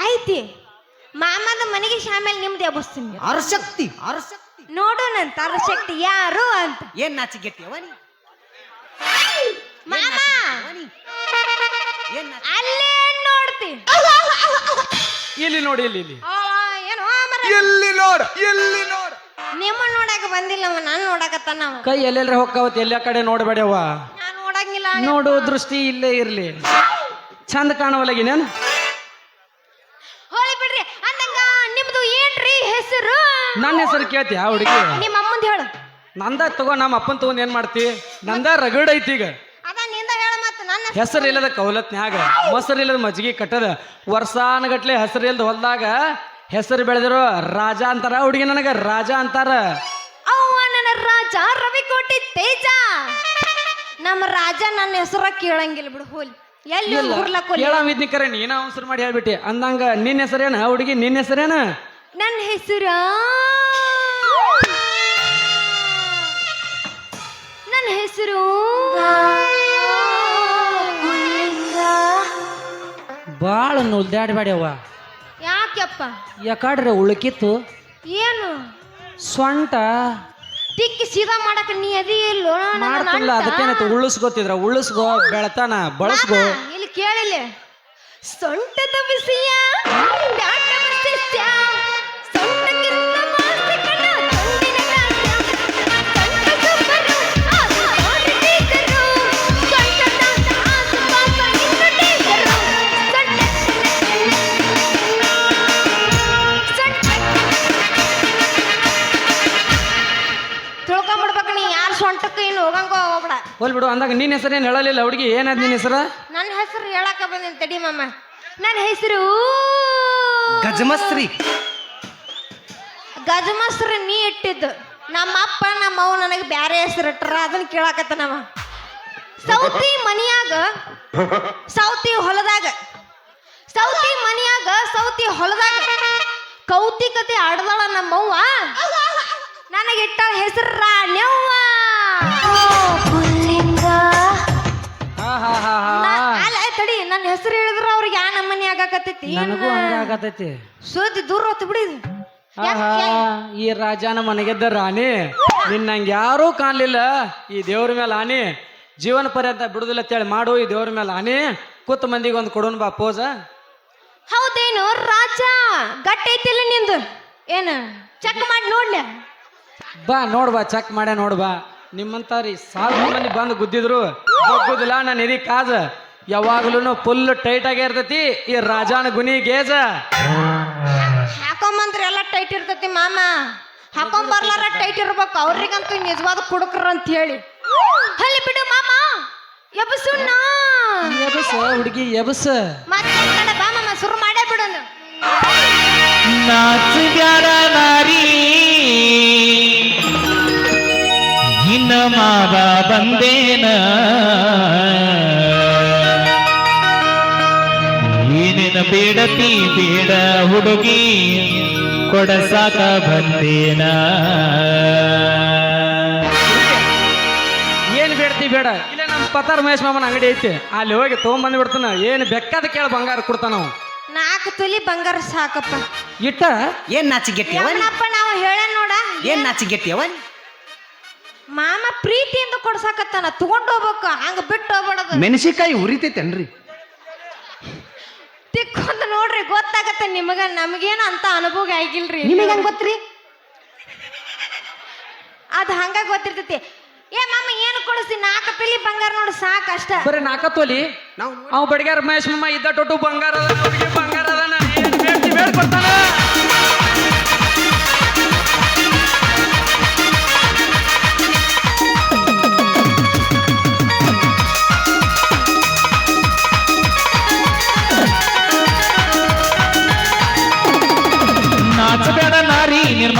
ಆಯ್ತಿ ಮಾಮದ ಮನೆಗೆ ಶಾಮೇಲೆ ನಿಮ್ದು ಎಬ್ಬಸ್ತೀನಿ. ಅರಶಕ್ತಿ ನೋಡೋಣಂತ ಅದ್ರ ಶಕ್ತಿ ಯಾರು ಅಂತ. ಏನ್ ನಾಚಿಗೆಟ್ಟಿಯವ ನೀ? ಮಾಮ ಏನ್ ಅಲ್ಲೇ ನೋಡ್ತಿ. ಇಲ್ಲಿ ನೋಡಿ ಇಲ್ಲಿ ಏನು ಎಲ್ಲಿ ನೋಡ ನಿಮ್ಮ ನೋಡಾಕ ಬಂದಿಲ್ಲವ, ನಾನು ನೋಡಾಕತ್ತಾನ ಅವ. ಕೈ ಎಲ್ಲೆಲ್ರ ಹೊಕ್ಕಾವತ್ ಎಲ್ಲ ಕಡೆ ನೋಡ್ಬೇಡವ್ವ. ನಾನು ನೋಡಂಗಿಲ್ಲ. ನೋಡು ದೃಷ್ಟಿ ಇಲ್ಲೇ ಇರ್ಲಿ. ಚಂದ ಕಾಣವಲ್ಲಗಿನೇನು? ಹೋಲಿ ಬಿಡ್ರಿ ಅಂದಂಗ ನಿಮ್ದು ಏನ್ರಿ ಹೆಸರು? ನನ್ನ ಹೆಸರು ಕೇಳ್ತಿ ಆ ಹುಡುಗಿ? ನಿಮ್ಮ ಅಮ್ಮಂದ್ ಹೇಳು. ನಂದ ತಗೋ ನಮ್ಮ ಅಪ್ಪನ್ ತಗೊಂಡ್ ಏನ್ ಮಾಡ್ತಿ? ನಂದ ರಗಡ್ ಐತಿ ಈಗ. ಅದ ನಿಂದ ಹೇಳ ಮತ್ತ. ನನ್ನ ಹೆಸರು ಇಲ್ಲದ ಕೌಲತ್ನ್ಯಾಗ ಮೊಸರು ಇಲ್ಲದ ಮಜ್ಜಿಗೆ ಕಟ್ಟದ ವರ್ಷಾನಗಟ್ಲೆ ಹೆಸರು ಇಲ್ದ ಹೊಲ್ದಾಗ ಹೆಸರು ಬೆಳೆದಿರೋ ರಾಜ ಅಂತಾರ ಹುಡುಗಿ. ನನಗ ರಾಜ ಅಂತಾರ. ಅವ್ವ ನನ್ನ ರಾಜ ರವಿಕೋಟಿ ತೇಜ. ನಮ್ಮ ರಾಜ ನನ್ನ ಹೆಸರ ಕೇಳಂಗಿಲ್ಲ ಬಿಡು. ಹೋಲಿ ಎಲ್ಲಿ ಉರ್ಲಕ್ಕೋಲಿ. ಕೇಳಾಮಿದ್ನಿ ಕರೆ ನೀನ ಅವಸರ ಮಾಡಿ ಹೇಳ್ಬಿಟ್ಟಿ. ಅಂದಂಗ ನಿನ್ನ ಹೆಸರೇನ ಹುಡುಗಿ? ನಿನ್ನ ಹೆಸರೇನ? ನನ್ನ ಹೆಸರ ನನ್ನ ಹೆಸರು ಬಾಳ ನುಲ್ದಾಡ್ಬೇಡ್ಯವ್ವ. ಯಾಕೆಪ್ಪ? ಯಾಕಾಡ್ರೆ ಉಳುಕಿತ್ತು ಏನು ಸೊಂಟ ತಿಕ್ಕಿ ಸೀದಾ ಮಾಡಕ ನೀ ಅದಿ ಇಲ್ಲೋ? ಮಾಡ್ತಿಲ್ಲ ಅದಕ್ಕೇನೈತಿ. ಉಳಿಸ್ಕೋತಿದ್ರ ಉಳಿಸ್ಕೋ, ಬೆಳತಾನ ಬಳಸ್ಕೋ. ಇಲ್ಲಿ ಕೇಳಿಲ್ಲ. ಸೊಂಟದ ಬಿಸಿಯ ದಾಟವ ಸಸ್ಯ, ಸೊಂಟಕ್ಕಿಂತ ಮಾಸ್ತಿ ಕಣ ತುಂಡಿನ ಗಾತ್ರ. ಸೊಂಟ ಸುಬ್ಬರು, ಆಸು ತೋರಿ ಟೀಚರು. ಸೊಂಟದ ಆಸು ಪಾಪ ಇನ್ನು ಟೀಚರು. ತಿಳ್ಕೊಂಬಿಡ್ಬೇಕು ನೀ ಯಾರು ಸೊಂಟಕ್ಕೆ ಇನ್ನು ಹೋಗಂಗ ಹೋಗ್ಬಿಡ. ಹೋಲ್ ಬಿಡು. ಅಂದಾಗ ನಿನ್ನ ಹೆಸರೇನು ಹೇಳಲಿಲ್ಲ ಹುಡುಗಿ? ಏನದ ನಿನ್ನ ಹೆಸರ? ನನ್ನ ಹೆಸರು ಹೇಳಕ ಬಂದಿನಿ ತಡಿ ಮಾಮ. ನನ್ನ ಹೆಸರು ಗಜಮಸ್ತ್ರಿ. ಗಜಮಸ್ತ್ರಿ ನೀ ಇಟ್ಟಿದ್ದು. ನಮ್ಮ ಅಪ್ಪ ನಮ್ಮ ಅವ್ ನನಗೆ ಬ್ಯಾರೆ ಹೆಸರು ಇಟ್ಟಾರ, ಅದನ್ನ ಕೇಳಾಕತ್ತ ನಾವ. ಸೌತಿ ಮನಿಯಾಗ ಸೌತಿ ಹೊಲದಾಗ ಸೌತಿ ಹೊಲದಾಗ ಕೌತಿಕತೆ ಆಡ್ದಾಳ ನಮ್ಮವ್ವ. ನನಗಿಟ್ಟ ಹೆಸರು ರಾಣ್ಯವ್ವ. ಅಲ್ಲ ತಡಿ, ನನ್ನ ಹೆಸರು ಹೇಳಿದ್ರ ಅವ್ರಿಗೆ ಯಾ ನಮ್ಮನಿ ಆಗಾಕತ್ತೈತಿ. ನನಗೂ ಹಂಗಾಗತೈತಿ. ಸೋತಿ ದೂರ ಹೊತ್ತು ಬಿಡಿ. ಈ ರಾಜನ ಮನೆಗೆದ್ದ ರಾಣಿ ನಿನ್ನಂಗೆ ಯಾರೂ ಕಾಣ್ಲಿಲ್ಲ. ಈ ದೇವ್ರ ಮೇಲೆ ಆನಿ ಜೀವನ ಪರ್ಯಂತ ಬಿಡುದಿಲ್ಲ ಅಂತೇಳಿ ಮಾಡು. ಈ ದೇವ್ರ ಮೇಲೆ ಆನಿ ಕೂತ್ ಮಂದಿಗೆ ಒಂದು ಕೊಡೋಣ ಬಾ ಪೋಜ. ಹೌದೇನು ರಾಜ? ಗಟ್ಟಿ ಐತಿಲ್ಲ ನಿಂದು? ಏನು ಚೆಕ್ ಮಾಡಿ ನೋಡ್ಲ? ಬಾ ನೋಡ್ಬಾ, ಚೆಕ್ ಮಾಡೇ ನೋಡ್ಬಾ. ನಿಮ್ಮಂತಾರಿ ಸಾವಿರ ಮಂದಿ ಬಂದು ಗುದ್ದಿದ್ರು ಬಗ್ಗುದಿಲ್ಲ ನನ್ನ ಎದಿ ಕಾಜ. ಯಾವಾಗ್ಲೂ ಫುಲ್ ಟೈಟ್ ಆಗೇ ಇರ್ತೈತಿ ಈ ರಾಜನ ಗುನಿ ಗೇಜ. ಹಾಕೊಂಬಂದ್ರೆ ಎಲ್ಲ ಟೈಟ್ ಇರ್ತೈತಿ ಮಾಮ. ಹಾಕೊಂಬರ್ಲಾರ ಟೈಟ್ ಇರ್ಬೇಕು. ಅವ್ರಿಗಂತೂ ನಿಜವಾದ ಕುಡುಕ್ರ ಅಂತ ಹೇಳಿ. ಅಲ್ಲಿ ಬಿಡು ಮಾಮ, ಎಬಸುಣ್ಣ. ಎಬಸ ಹುಡುಗಿ ಎಬಸ. ಮತ್ತೆ ಬಾ ಮಾಮ, ಶುರು ಮಾಡೇ ಬಿಡೋಣ. ನಾಚ ಬ್ಯಾಡ ನಾರಿ ಇನ್ನ ಮಾವ ಬಂದೇನ, ಏನೇನ ಬೇಡತಿ ಬೇಡ ಹುಡುಗಿ ಕೊಡಸಾಕ ಬಂದೇನ. ಏನ್ ಬೇಡ್ತಿ ಬೇಡ. ಇಲ್ಲ ನಮ್ಮ ಪತಾರ್ ಮಹೇಶ್ ಮಾಮನ ಅಂಗಡಿ ಐತಿ, ಅಲ್ಲಿ ಹೋಗಿ ತೊಗೊಂಬಂದ್ ಬಿಡ್ತಾನ. ಏನು ಬೆಕ್ಕದ ಕೇಳ ಬಂಗಾರ ಕೊಡ್ತಾನ ನಾವು. 4 ತೊಲಿ ಬಂಗಾರ ಸಾಕಪ್ಪ. ಇಟ್ಟ ಏನ್ ನಾಚಿಗೆಟ್ಟಿಯವ ನೀ? ಏನಪ್ಪ ನಾವು ಹೇಳ ನೋಡ. ಏನ್ ನಾಚಿಗೆಟ್ಟಿಯವ ನೀ? ಮಾಮ ಪ್ರೀತಿಯಿಂದ ಕೊಡ್ಸಾಕತ್ತಾನ, ತಗೊಂಡ್ ಹೋಗ್ಬೇಕು, ಹಂಗ ಬಿಟ್ಟು ಹೋಗ್ಬಿಡೋದು. ಮೆಣಸಿಕಾಯಿ ಉರಿತೈತೇನ್ರಿ? ತಿಕ್ಕೊಂಡ್ ನೋಡ್ರಿ ಗೊತ್ತಾಗತ್ತೆ ನಿಮಗ. ನಮಗೇನು ಅಂತ ಅನುಭವ ಆಗಿಲ್ರಿ. ನಿಮಗೆ ಹೆಂಗ್ ಗೊತ್ತ್ರಿ? ಅದ್ ಹಂಗ ಗೊತ್ತಿರ್ತೈತಿ. ಏ ಮಾಮ ಏನು ಕೊಡಿಸಿ? 4 ತೊಲಿ ಬಂಗಾರ ನೋಡು ಸಾಕ ಅಷ್ಟ. ಬರೀ 4 ತೊಲಿ. ನಾವು ಅವ್ ಬಡಿಗಾರ ಮಹೇಶ್ ಮಾಮ ಇದ್ದ ಟೊಟ್ಟು ಬಂಗಾರ ಅದ, ಅವ್ರಿಗೆ ಬಂಗಾರ ಅದಾನ. ಏನ್ ಬೇಡ್ತಿ ಬೇಡ್ಕೊಡ್ತಾನ. ನಾಚಬೇಡ ನಾರಿ ನಿರ್ಮ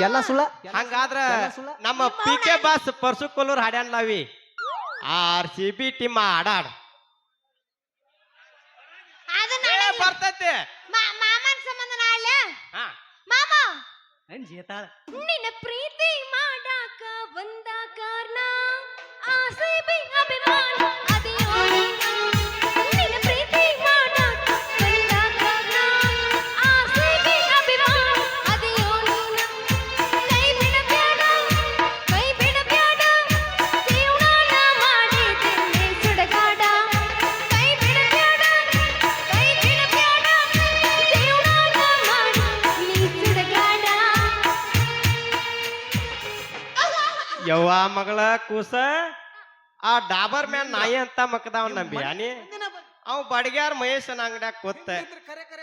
ಎಲ್ಲ ಸುಳ್ಳ ಹಂಗಾದ್ರ ಎಲ್ಲ ಸುಳ್ಳ ನಮ್ಮ P K boss Parsu Kolur ಹಾಡ್ಯಾನ್ಲಾವಿ RCB ಟೀಮ್ ಆಡಾಡ್ ಅದನ್ನ ಬರ್ತೈತಿ ಮಾಮನ್ ಸಂಬಂಧ ನಾಳೆ ಹಾ ಮಾಮ ಅಂಜೇತಾಳ ನಿನ್ನ ಪ್ರೀತಿ ಮಾಡಾಕ ಬಂದ ಕಾರಣ ಆಸೆ ಅಭಿಮಾನ ಅದೇಯೋ ನಿನ್ನ ಪ್ರೀತಿ ಮಾಡಾಕ ಬಂದ ಕಾರಣ ಆಸೆ ಅಭಿಮಾನ ಅದೇಯೋ ಕೈ ಬಿಡಬೇಡ ಜೀವನ ಮಾಡಿದ್ದೇನೆ ಸುಡಗಾಡ ಕೈ ಬಿಡಬೇಡ ಜೀವನ ಮಾಡಿ ನೀ ಸುಡಗಾಡ ಯವ್ವ ಮಗಳ ಕೂಸ ಆ ಡಾಬರ್ ಮ್ಯಾನ್ ನಾಯಿ ಅಂತ ಮಕ್ಕದವ್ ನಂಬಿ ಅನಿ ಅವ್ ಬಡಗ್ಯಾರ ಮಹೇಶನ ಅಂಗಡ್ಯಾಗ ಕೂತ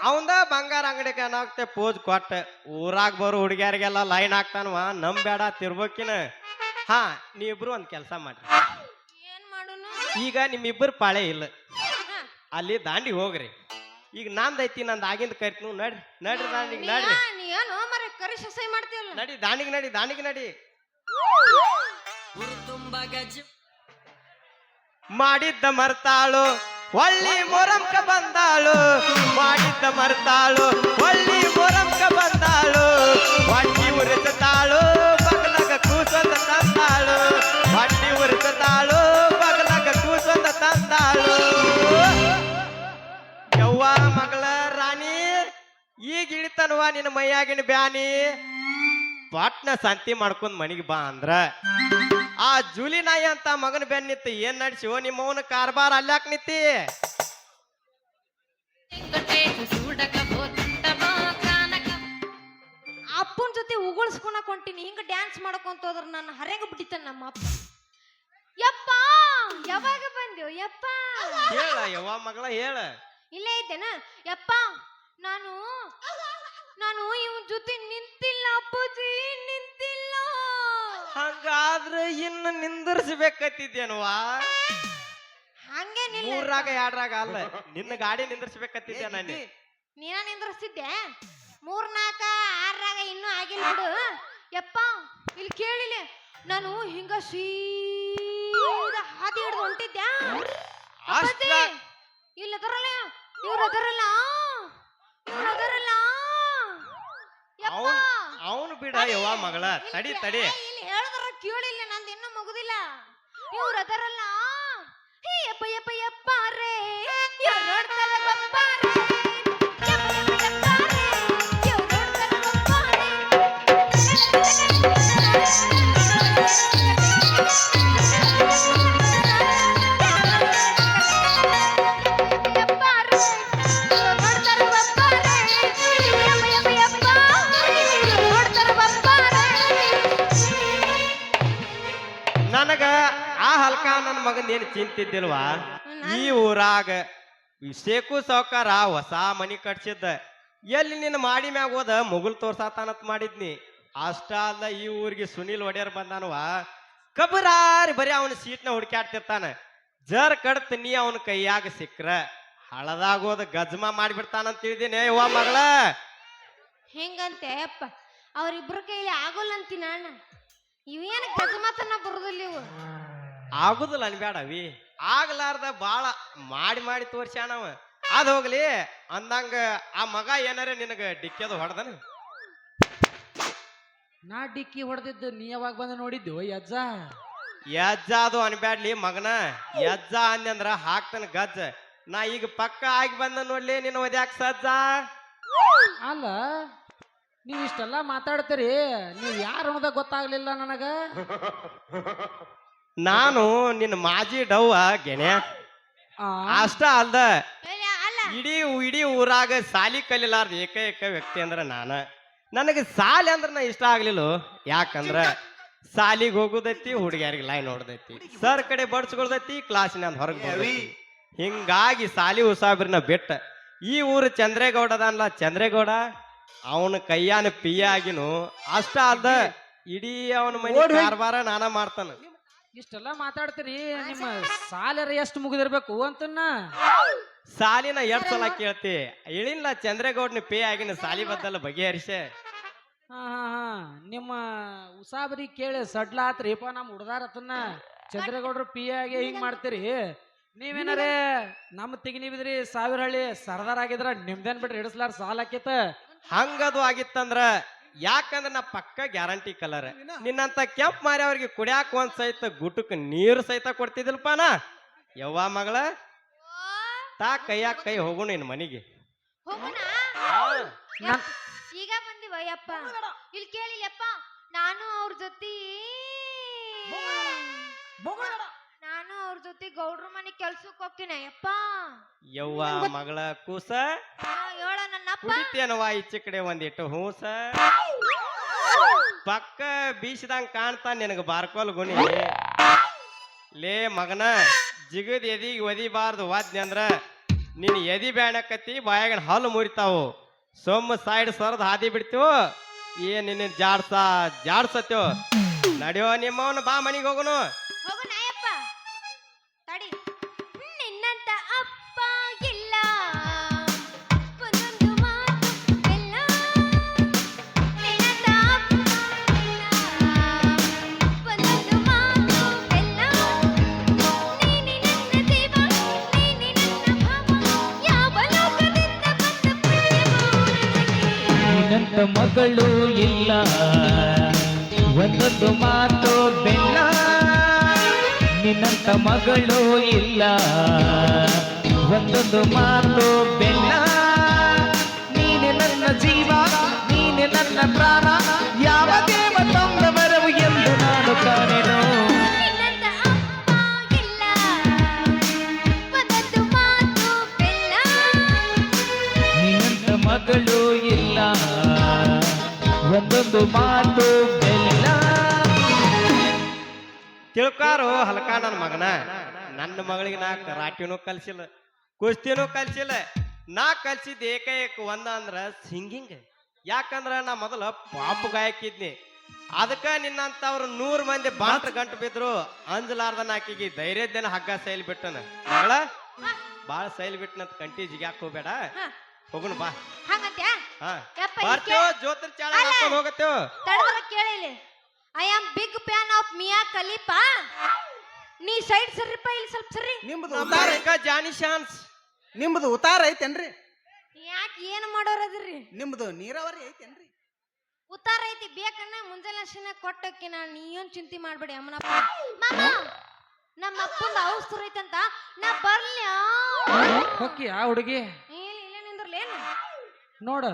ಅವಂದ ಬಂಗಾರ ಅಂಗಡಿಗೆ ಏನಾಗ್ತೆ ಪೋಜ್ ಕೊಟ್ಟ ಊರಾಗ ಬರೋ ಹುಡುಗ್ಯಾರಿಗೆಲ್ಲ ಲೈನ್ ಹಾಕ್ತಾನವ ನಂಬೇಡ ತಿರ್ಬೋಕಿನ ಹಾ ನೀವಿಬ್ರು ಒಂದ್ ಕೆಲಸ ಮಾಡ್ರಿ ಏನ್ ಮಾಡೋನು ಈಗ ನಿಮ್ಮಿಬ್ಬರು ಪಾಳೆ ಇಲ್ಲ ಅಲ್ಲಿ ದಾಂಡಿ ಹೋಗ್ರಿ ಈಗ ನಂದೈತಿ ನಂದು ಆಗಿಂದ ಕರಿತು ನಡ್ರಿ ನಡ್ರಿ ದಾಂಡಿಗೆ ನಡ್ರಿ ನೀ ಏನು ಮರೆ ಕರಿ ಸೊಸೈ ಮಾಡ್ತೀಯಲ್ಲ ನಡಿ ದಾಂಡಿಗೆ ನಡಿ ಮಾಡಿದ್ದ ಮರ್ತಾಳು ಒಳ್ಳಿ ಮೊರಂಕ ಬಂದಾಳು ಮಾಡಿದ್ದ ಮರ್ತಾಳು ಒಳ್ಳಿ ಮೊರಂಕ ಬಂದಾಳು ಹೊಟ್ಟಿ ಉರಿತಾಳು ಬಗಲಗ ಕೂಸೊಂದ ತಂದಾಳು ಹೊಟ್ಟಿ ಉರಿತಾಳು ಬಗಲಗ ಕೂಸೊಂದ ತಂದಾಳು ಯವ್ವ ಮಗಳ ರಾಣಿ ಈಗ ಇಳಿತನ್ವ ನಿನ್ನ ಮೈಯಾಗಿನ ಬ್ಯಾನಿ ಪಾಟ್ನ ಸಂತಿ ಮಾಡ್ಕೊಂಡ್ ಮನಿಗೆ ಬಾ ಅಂದ್ರ ಆ ಜೂಲಿ ನಾಯಿ ಅಂತ ಮಗನ ಬೆನ್ ನಿತ್ತು ಏನ್ ನಡ್ಸಿವೋ ನಿಮ್ಮವನ ಕಾರ್ಬಾರ್ ಅಲ್ಯಾಕ್ ನಿತ್ತಿ ಅಪ್ಪನ ಜೊತೆ ಉಗುಳ್ಸ್ಕೊಳಕ್ ಹೊಂಟಿನಿ ಹಿಂಗ ಡ್ಯಾನ್ಸ್ ಮಾಡ್ಕೊಂತ ಹೋದ್ರ ನನ್ನ ಹರೆಗ ಬಿಟ್ಟಿತ್ತ ನಮ್ಮ ಅಪ್ಪ ಯಪ್ಪ ಯಾವಾಗ ಬಂದ್ಯೋ ಯಪ್ಪ ಹೇಳ ಯವ್ವ ಮಗಳ ಹೇಳ ಇಲ್ಲೇ ಇದ್ದೇನ ಯಪ್ಪ ನಾನು ಇವನ್ ಜೊತೆ ನಿಂತಿಲ್ಲ ಅಪ್ಪಾಜಿ ನಿಂತಿಲ್ಲ ಹಂಗಾದ್ರೆ ಇನ್ನು ನಿಂದಿರ್ಸ್ಬೇಕತ್ತಿದ್ದೇನವಾ ಹಂಗೇನಿಲ್ಲ ಮೂರಾಗ ಎರಡ್ರಾಗ ಅಲ್ಲ ನಿನ್ನ ಗಾಡಿ ನಿಂದಿರ್ಸ್ಬೇಕತ್ತಿದ್ದೆ ನಾನು ನೀನ ನಿಂದ್ರಸ್ತಿದ್ದೆ 3 4 6 ಇನ್ನೂ ಆಗಿಲ್ಲ ಬಿಡು ಯಪ್ಪ ಇಲ್ಲಿ ಕೇಳಿಲ್ಲ ನಾನು ಹಿಂಗ ಸೀದಾ ಹಾದಿ ಹಿಡ್ದು ಹೊಂಟಿದ್ದೆ ಅಪ್ಪಾಜಿ ಇಲ್ಲದರಲ್ಲ ಇವ್ರದರಲ್ಲ ಯಪ್ಪ ಅವನು ಬಿಡ ಯವ್ವ ಮಗಳ ತಡಿ ತಡಿ ಇಲ್ಲಿ ಹೇಳಿದ್ರ ಕೇಳಿಲ್ಲ ನಂದು ಇನ್ನೂ ಮುಗುದಿಲ್ಲ ಇವ್ರು ಅದರಲ್ಲ ಹೇ ಯಪ್ಪ ಯಪ್ಪ ಯಪ್ಪ ರೇ ಇವ್ರು ನೋಡ್ತಾರೆ ಬಪ್ಪ ರೇ ಯಪ್ಪ ಯಪ್ಪ ಯಪ್ಪ ರೇ ಇವ್ರು ನೋಡ್ತಾರೆ ಬಪ್ಪ ರೇ ಯಪ್ಪ ರೇ ಇವ್ರು ನೋಡ್ತಾರೆ ಬಪ್ಪ ರೇ ಯಪ್ಪ ಯಪ್ಪ ಯಪ್ಪ ಇವ್ರು ನೋಡ್ತಾರೆ ಬಪ್ಪ ರೇ ನನಗ ಆ ಹಲ್ಕ ನನ್ನ ಮಗನ್ ಏನ್ ಚಿಂತಿದ್ದಿಲ್ವಾ ಈ ಊರಾಗ ಶೇಖು ಸಾವ್ಕಾರ ಹೊಸ ಮನಿ ಕಟ್ಸಿದ್ದ ಎಲ್ಲಿ ನಿನ್ನ ಮಾಡಿ ಮ್ಯಾಗ ಹೋದ ಮುಗುಲ್ ತೋರ್ಸಾತಾನತ್ ಮಾಡಿದ್ನಿ ಅಷ್ಟ ಅಲ್ಲ ಈ ಊರಿಗೆ ಸುನಿಲ್ ಒಡೆಯರ್ ಬಂದಾನವ ಕಬರಾರಿ ಬರೀ ಅವನ ಸೀಟ್ನ ಹುಡುಕ್ಯಾಡ್ತಿರ್ತಾನ ಜರ್ ಕಡ್ತ ನೀ ಅವನ ಕೈಯಾಗ ಸಿಕ್ರ ಹಳದಾಗೋದ ಗಜ್ಮಾ ಮಾಡಿಬಿಡ್ತಾನಂತ ತಿಳಿದೀನಿ ಯವ್ವ ಮಗಳ ಹೆಂಗಂತೆ ಅಪ್ಪ ಅವ್ರಿಬ್ರ ಕೈಲಿ ಆಗೋಲ್ಲ ಅಂತೀನಿ ಅಣ್ಣ ಇವೇನು ಗಜಮಾತನ ಬರುದಿಲ್ಲ ಇವು ಆಗುದಿಲ್ಲ ಅನ್ಬೇಡವಿ ಆಗ್ಲಾರ್ದ ಬಾಳ ಮಾಡಿ ತೋರ್ಸ್ಯಾನವ ಅದ್ ಹೋಗ್ಲಿ ಅಂದಂಗ ಆ ಮಗ ಏನಾರ ನಿನಗ ಡಿಕ್ಕಿಯದು ಹೊಡೆದನ ನಾ ಡಿಕ್ಕಿ ಹೊಡೆದಿದ್ದು ನೀ ಯಾವಾಗ ಬಂದ ನೋಡಿದ್ದು ಯಜ್ಜ ಯಜ್ಜ ಅದು ಅನ್ಬ್ಯಾಡ್ಲಿ ಮಗನ ಯಜ್ಜ ಅಂದ್ರ ಹಾಕ್ತಾನ ಗಜ್ಜ ನಾ ಈಗ ಪಕ್ಕ ಆಗಿ ಬಂದ ನೋಡ್ಲಿ ನಿನ್ನ ಒದ್ಯಾಕ ಸಜ್ಜ ಅಲ್ಲ ನೀವು ಇಷ್ಟೆಲ್ಲ ಮಾತಾಡ್ತೀರಿ ನೀವು ಯಾರು ಅನ್ನೋದ ಗೊತ್ತಾಗ್ಲಿಲ್ಲ ನನಗ ನಾನು ನಿನ್ನ ಮಾಜಿ ಡವ್ವ ಗೆಣೆ ಆ, ಅಷ್ಟ ಅಲ್ದ ಅಲ್ಲ ಇಡೀ ಊರಾಗ ಸಾಲಿ ಕಲಿಲಾರ್ದ ಏಕೈಕ ವ್ಯಕ್ತಿ ಅಂದ್ರ ನನಗೆ ಸಾಲಿ ಅಂದ್ರ ನಾ ಇಷ್ಟ ಆಗ್ಲಿಲ್ಲ ಯಾಕಂದ್ರ ಸಾಲಿಗೆ ಹೋಗುದೈತಿ ಹುಡುಗಿಯರಿಗೆ ಲೈನ್ ನೋಡ್ದೈತಿ ಸರ್ ಕಡೆ ಬಡ್ಸ್ಕೊಳ್ದೈತಿ ಕ್ಲಾಸಿನ ಹೊರಗೆ ಬರ್ತೈತಿ ಹಿಂಗಾಗಿ ಸಾಲಿ ಉಸಾಬ್ರಿನ ಬಿಟ್ಟ ಈ ಊರು ಚಂದ್ರೇಗೌಡ ಅದನ್ಲ ಚಂದ್ರೇಗೌಡ ಅವನ ಕೈಯಾನ ಪಿಯ ಆಗಿನು ಅಷ್ಟ ಅಲ್ದ ಇಡೀ ಅವನ ಮನೆ ಕಾರ್ಬಾರ ನಾನ ಮಾಡ್ತಾನ ಇಷ್ಟೆಲ್ಲ ಮಾತಾಡ್ತೀರಿ ನಿಮ್ಮ ಸಾಲರ ಎಷ್ಟು ಮುಗಿದಿರ್ಬೇಕು ಅಂತನ್ನ ಸಾಲಿನ ಎರಡ್ ಸಲ ಕೇಳ್ತಿ ಇಳಿಲ್ಲ ಚಂದ್ರೇಗೌಡನ ಪೇ ಆಗಿನ ಸಾಲಿ ಬದ್ದಲ್ಲ ಬಗೆಹರಿಸೆ ಹಾ ಹಾ ಹಾ ನಿಮ್ಮ ಉಸಾಬರಿ ಕೇಳಿ ಸಡ್ಲ ಆತ್ರಿಪ್ಪ ನಮ್ಮ ಹುಡ್ದಾರತನ್ನ ಚಂದ್ರೇಗೌಡ್ರು ಪಿ ಆಗಿ ಹಿಂಗ್ ಮಾಡ್ತೀರಿ ನೀವೇನಾರೇ ನಮ್ಮ ತೆಗಿನಿಬಿದ್ರಿ ಸಾವಿರ ಹಳ್ಳಿ ಸರ್ದಾರ್ ಆಗಿದ್ರ ನಿಮ್ದೇನ್ ಬಿಟ್ರಿ ಹಿಡಿಸ್ಲಾರ ಸಾಲ ಆಕೇತ ಹಂಗದು ಆಗಿತ್ತಂದ್ರ ಯಾಕಂದ್ರ ನಾ ಪಕ್ಕ ಗ್ಯಾರಂಟಿ ಕಲರ್ ನಿನ್ನಂತ ಕೆಂಪ್ ಮಾರಿ ಅವ್ರಿಗೆ ಕುಡಿಯಾಕ ಒಂದ್ ಸಹಿತ ಗುಟಕ್ ನೀರು ಸಹಿತ ಕೊಡ್ತಿದಿಲ್ಪ ನಾ ಯವ್ವ ಮಗಳ ತಾ ಕೈಯಾಗ ಕೈ ಹೋಗು ನಿನ್ ಮನಿಗೆ ಹೋಗೋಣ ನನ್- ಈಗ ಬಂದಿವ ಯಪ್ಪ ಇಲ್ಲಿ ಕೇಳಿಲ್ಲಪ್ಪ ನಾನು ಅವ್ರ ಜೊತೆ ಗೌಡ್ರ ಮನೆ ಕೆಲ್ಸಕ್ಕೆ ಹೋಗ್ತೀನಿ ಯಪ್ಪ ಯವ್ವ ಮಗಳ ಕೂಸ ಹೇಳ ನನ್ನಪ್ಪ ಕುಡಿತೇನವ ಈಚೆ ಕಡೆ ಒಂದಿಟ್ಟು ಹೂಸ ಪಕ್ಕ ಬೀಸಿದಂಗ ಕಾಣ್ತಾ ನಿನಗ ಬಾರ್ಕೋಲ್ ಗುಣಿ ಲೇ ಮಗನ ಜಿಗದ್ ಎದಿಗೆ ಒದಿಬಾರ್ದು ವಾದ್ಯ ಅಂದ್ರ ನೀನ್ ಎದಿ ಬ್ಯಾಣಕತ್ತಿ ಬಾಯಾಗ ಹಲ್ಲು ಮುರಿತಾವು ಸೊಮ್ಮ ಸೈಡ್ ಸರದ್ ಹಾದಿ ಬಿಡ್ತೀವೋ ಏನ್ ನಿನ್ನ ಜಾಡ್ಸತ್ಯೋ ನಡಿಯೋ ನಿಮ್ಮವನ ಬಾ ಮನಿಗೆ ಹೋಗುನು ಹೋಗೋಣ ಯಪ್ಪ ತಡಿ ನಿನ್ನಂತ ಅಪ್ಪ ಇಲ್ಲ ಒಂದೊಂದು ಮಾತು ಬೆಲ್ಲ ನಿನ್ನಂತ ಅಪ್ಪ ಇಲ್ಲ ಒಂದೊಂದು ಮಾತು ಬೆಲ್ಲ ನೀನಿ ನನ್ನ ದೇವ ನೀನಿ ನನ್ನ ಭಾವ ಯಾವ ಲೋಕದಿಂದ ಬಂದ ನಿನ್ನಂತ ಮಗಳು ಇಲ್ಲ ಒಂದೊಂದು ಮಾತು ಬೆಲ್ಲ ನಿನ್ನಂತ ಮಗಳು ಇಲ್ಲ ಒಂದೊಂದು ಮಾತು ಬೆಲ್ಲ ನೀನೆ ನನ್ನ ಜೀವ ನೀನೆ ನನ್ನ ಪ್ರಾಣ ಯಾವ ದೇವ ತಂದ ಬರವು ಎಂದು ನಾನು ಕಾಣೆನು ನಿನ್ನಂತ ಅಪ್ಪ ಇಲ್ಲ ಒಂದೊಂದು ಮಾತು ಬೆಲ್ಲ ನಿನ್ನಂತ ಮಗಳು ಇಲ್ಲ ಒಂದೊಂದು ಮಾತು ಬೆಲ್ಲ ತಿಳ್ಕಾರು ಹಲಕ ನನ್ನ ಮಗನ ನನ್ನ ಮಗಳಿಗೆ ನಾ ಕರಾಟಿನೂ ಕಲ್ಸಿಲ್ಲ ಕುಸ್ತಿನೂ ಕಲ್ಸಿಲ್ಲ ನಾ ಕಲ್ಸಿದ್ ಏಕೈಕ ಒಂದ ಅಂದ್ರ ಸಿಂಗಿಂಗ್ ಯಾಕಂದ್ರ ನಾ ಮೊದಲ ಪಾಪ ಗಾಯಕಿದ್ನಿ ಅದಕ್ಕ ನಿನ್ನಂತವ್ರು 100 ಮಂದಿ ಬಾಂಟ್ರ ಗಂಟು ಬಿದ್ರು ಅಂಜಲಾರ್ದನ ಆಕಿಗೆ ಧೈರ್ಯದ್ದೇನ ಹಗ್ಗ ಸೈಲ್ ಬಿಟ್ಟನ ಮಗಳ ಬಾಳ ಸೈಲ್ ಬಿಟ್ಟನಂತ ಕಂಟಿ ಜಿಗ್ಯಾಕ್ ಹೋಗ್ಬೇಡ ಹೋಗುಣ ಬಾ ಹಂಗಂತ್ಯಾ ಹಾ ಯಪ್ಪ ಬರ್ತೇವ ಜ್ಯೋತಿರ್ ಚಾಳ ಹಾಕೊಂಡ್ ಹೋಗತ್ತೇವ ತಡದ್ರ ಕೇಳಿಲಿ I am big fan of Mia Khalifa ನೀ ಸೈಡ್ ಸರ್ರಿಪ್ಪ ಇಲ್ಲಿ ಸ್ವಲ್ಪ ಸರ್ರಿ ನಿಮ್ದು ಉತ್ತಾರ ಜಾನಿ ಶಾನ್ಸ್ ನಿಮ್ದು ಉತ್ತಾರ ಐತೇನ್ರಿ ಯಾಕೆ ಏನು ಮಾಡೋರದ್ರಿ ನಿಮ್ದು ನೀರಾವರಿ ಐತೇನ್ರಿ ಉತ್ತಾರ ಐತಿ ಬೇಕನ್ನ ಮುಂಜಾನೆ ಅಷ್ಟನ್ನ ಕೊಟ್ಟಕ್ಕೆ ನಾನು ನೀನ್ ಚಿಂತೆ ಮಾಡ್ಬೇಡಿ ಅಮ್ಮನಪ್ಪ ಮಾಮ ನಮ್ಮ ಅಪ್ಪಂದ ಔಷಧ ಐತಂತ ನಾ ಬರ್ಲ್ಯಾ ಹೊಕ್ಕಿ ಆ ಹುಡುಗಿ ಇಲ್ಲ ನಿಂದ್ರಲೇನು ನೋಡ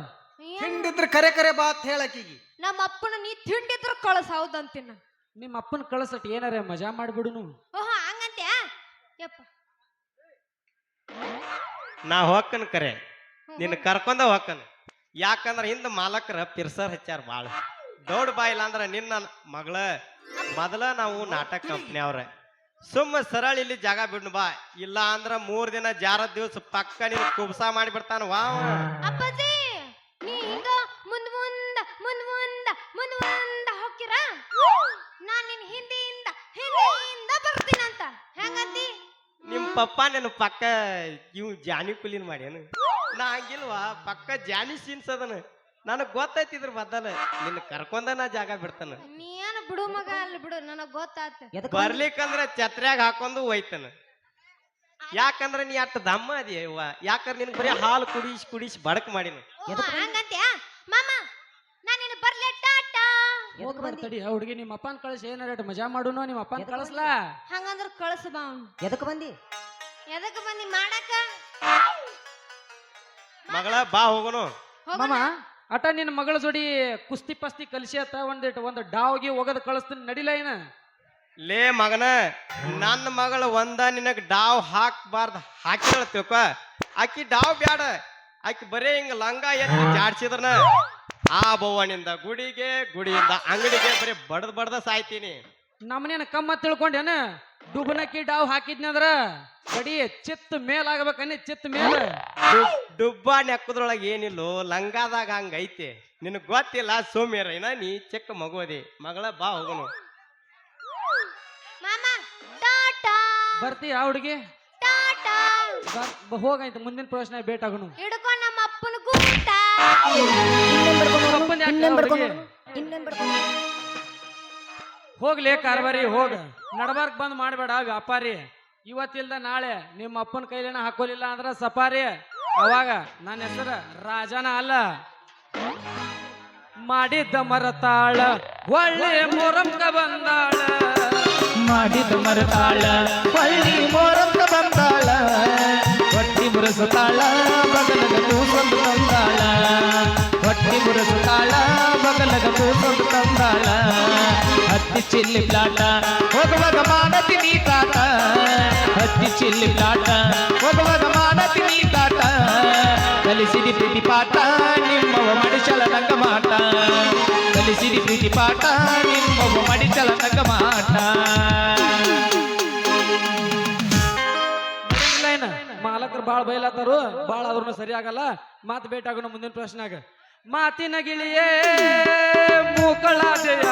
ಹಿಂಡಿದ್ರ ಕರೆ ಕರೆ ಬಾತ್ ಹೇಳಕೀಗಿ ನಮ್ಮ ಅಪ್ಪನ ನೀ ತಿಂಡಿದ್ರ ಕಳಸ ಹೌದಂತಿನ ನಿಮ್ಮ ಅಪ್ಪನ ಕಳಸಟ್ ಏನಾರ ಮಜಾ ಮಾಡ್ಬಿಡುನು ಓಹೋ ಹಂಗಂತ್ಯಾ ಯಪ್ಪ ನಾ ಹೋಗ್ಕನ್ ಕರೆ ನಿನ್ನ ಕರ್ಕೊಂಡ ಹೋಗ್ಕನ್ ಯಾಕಂದ್ರ ಹಿಂದ ಮಾಲಕರ ಪಿರ್ಸರ್ ಹಚ್ಚಾರ ಬಾಳ ದೌಡ್ ಬಾಯಿಲ್ಲ ಅಂದ್ರ ನಿನ್ನ ಮಗಳ ಮೊದಲ ನಾವು ನಾಟಕ ಕಂಪ್ನಿ ಅವ್ರ ಸುಮ್ಮ ಸರಳ ಇಲ್ಲಿ ಜಾಗ ಬಿಡ್ನು ಬಾ ಇಲ್ಲ ಅಂದ್ರ 3 ದಿನ ಜಾರದ ದಿವಸ ಪಕ್ಕ ನೀನು ಕುಬ್ಸಾ ಮಾಡಿ ಬಿಡ್ತಾನ ವಾ ಅಪ್ಪಾಜಿ ನೀ ಹಿಂಗ ಮುಂದ ಹೋಗ್ತೀರ ನಾನ್ ನಿನ್ ಹಿಂದಿಯಿಂದ ಬರ್ತೀನಂತ ಹೆಂಗಂತಿ ನಿಮ್ ಪಪ್ಪ ನನ್ನ ಪಕ್ಕ ಇವ್ ಜಾನಿ ಕುಲಿನ್ ಮಾಡ್ಯಾನ ನಾ ಹಂಗಿಲ್ವಾ ಪಕ್ಕ ಜಾನಿ ಸೀನ್ಸ್ ಅದನ ನನಗ್ ಗೊತ್ತೈತಿದ್ರ ಬದಲ ನಿನ್ನ ಕರ್ಕೊಂಡ ನಾ ಜಾಗ ಬಿಡ್ತಾನ ನೀ ಏನು ಬಿಡು ಮಗ ಅಲ್ಲಿ ಬಿಡು ನನಗ್ ಗೊತ್ತಾತ ಬರ್ಲಿಕ್ಕಂದ್ರ ಛತ್ರ್ಯಾಗ ಹಾಕೊಂಡು ಒಯ್ತಾನ ಯಾಕಂದ್ರ ನೀ ಅಟ್ಟ ದಮ್ಮ ಅದಿಯವ್ವ ಯಾಕಂದ್ರ ನಿನ್ ಬರೀ ಹಾಲು ಕುಡಿಸಿ ಬಡಕ್ ಮಾಡಿನ ಹಂಗಂತ್ಯಾ ಮಾಮ ನಾನ್ ನಿನ್ನ ಬರ್ಲೆ ಟಾಟಾ ತಡಿ ಆ ಹುಡುಗಿ ನಿಮ್ಮ ಅಪ್ಪನ ಕಳಿಸಿ ಏನಾರ ಮಜಾ ಮಾಡುನು ನಿಮ್ಮ ಅಪ್ಪನ ಕಳಿಸ್ಲಾ ಹಂಗಂದ್ರ ಕಳ್ಸ ಬಾ ಅವ್ನು ಎದಕ್ ಬಂದಿ ಎದಕ್ ಬಂದಿ ಮಾಡಾಕ ಮಗಳ ಬಾ ಹೋಗೋನು ಮಾಮ ಅಟ ನಿನ್ನ ಮಗಳ ಜೋಡಿ ಕುಸ್ತಿ ಪಸ್ತಿ ಕಲಿಸಿ ಅತ್ತ ಒಂದು ಡಾವ್ಗೆ ಒಗದ್ ಕಳಿಸ್ತೀನಿ ನಡಿಲ ಏನ ಲೇ ಮಗನ ನನ್ನ ಮಗಳ ಒಂದ ನಿನಗ್ ಡಾವ್ ಹಾಕ್ಬಾರ್ದ ಹಾಕಿರಳ ತಿಳ್ಕೊ ಆಕಿ ಡಾವ್ ಬ್ಯಾಡ ಆಕಿ ಬರೇ ಹಿಂಗ ಲಂಗ ಎತ್ತಿ ಜಾಡ್ಸಿದ್ರನ ಆ ಬವ್ವನಿಂದ ಗುಡಿಯಿಂದ ಅಂಗಡಿಗೆ ಬರೀ ಬಡ್ದ ಸಾಯ್ತೀನಿ ನಮ್ಮನೇನ ಕಮ್ಮ ತಿಳ್ಕೊಂಡೇನ ಡುಬನಕ್ಕಿ ಡಾವ್ ಹಾಕಿದ್ನಂದ್ರ ಕಡಿ ಚಿತ್ತ ಮೇಲಾಗಬೇಕನ್ನ ಚಿತ್ತ ಮೇಲ ಡುಬ್ಬ ನೆಕ್ಕದ್ರೊಳಗ ಏನಿಲ್ಲೋ ಲಂಗಾದಾಗ ಹಂಗ ಐತಿ ನಿನಗ್ ಗೊತ್ತಿಲ್ಲ ಸೋಮ್ಯರ ಏನ ನೀ ಚಿಕ್ಕ ಮಗುವದಿ ಮಗಳ ಬಾ ಹೋಗೋನು ಮಾಮ ಟಾಟಾ ಬರ್ತಿ ಆ ಹುಡುಗಿ ಟಾಟಾ ಹೋಗಾಯ್ತು ಮುಂದಿನ ಪ್ರಶ್ನೆ ಭೇಟಾಗನು ಹಿಡ್ಕೊಂಡ್ ನಮ್ಮ ಅಪ್ಪನ ಗೂಟ ಅಪ್ಪ ಬಂದ್ ಯಾಕೆ ಇನ್ನೇನ್ ಹುಡುಗಿ? ಬಡ್ಕೊಂಡು ಇನ್ನೇನ್ ಬಡ್ಕೊಂಡು ಹೋಗ್ಲಿ ಕಾರ್ಬಾರಿ ಹೋಗ ನಡಬಾರ್ಕ್ ಬಂದ್ ಮಾಡಬೇಡ ವ್ಯಾಪಾರಿ. ಇವತ್ತಿಲ್ದ ನಾಳೆ ನಿಮ್ಮ ಅಪ್ಪನ ಕೈಲೇನ ಹಾಕೋಲಿಲ್ಲ ಅಂದ್ರ ಸಫಾರಿ. ಅವಾಗ ನನ್ನ ಹೆಸರು ರಾಜನ ಅಲ್ಲ. ಮಾಡಿದ್ದ ಮರತಾಳ ಒಳ್ಳೆ ಮೊರಂಕ ಬಂದಾಳ. ಮಾಡಿದ ಮರತಾಳ ಹೊಳ್ಳಿ ಮೋರಕ್ಕ ಬಂದಾಳ. ಹೊಟ್ಟಿ ಮುರಸುತ್ತಾಳ ಬಗಲಗ ಕೂಸೊಂದು ತಂದಾಳ. ಹೊಟ್ಟಿ ಮುರಸುತ್ತಾಳ ಬಗಲಗ ಕೂಸೊಂದು ತಂದಾಳ. ಹತ್ತಿ ಚಿಲ್ಲಿ ಪ್ಲಾಟ ಹೋಗುವಾಗ ಮಾಡತಿ ನೀ ಕಾಟ. ಹತ್ತಿ ಚಿಲ್ಲಿ ಪ್ಲಾಟ ಹೋಗುವಾಗ ಮಾಡತಿ ನೀ ಕಾಟ. ಕಲಿಸಿದಿ ಪ್ರೀತಿ ಪಾಠ ನಿಮ್ಮವ ಮಡಿಸಲ ನಂಗ ಮಾಟ. ಕಲಿಸಿದಿ ಪ್ರೀತಿ ಪಾಠ ನಿಮ್ಮವ ಮಡಿಸಲ ನಂಗ ಮಾಟ. ಮಾಲಕರು ಬಾಳ್ ಬೈಲತ್ತಾರು, ಬಾಳ ಆದ್ರೂ ಸರಿ ಆಗಲ್ಲ. ಮಾತು ಭೇಟಿ ಆಗೋಣ ಮುಂದಿನ ಪ್ರಶ್ನಾಗ. ಮಾತಿನ ಗಿಳಿಯೇ ಮೂಕಳಾದೆಯ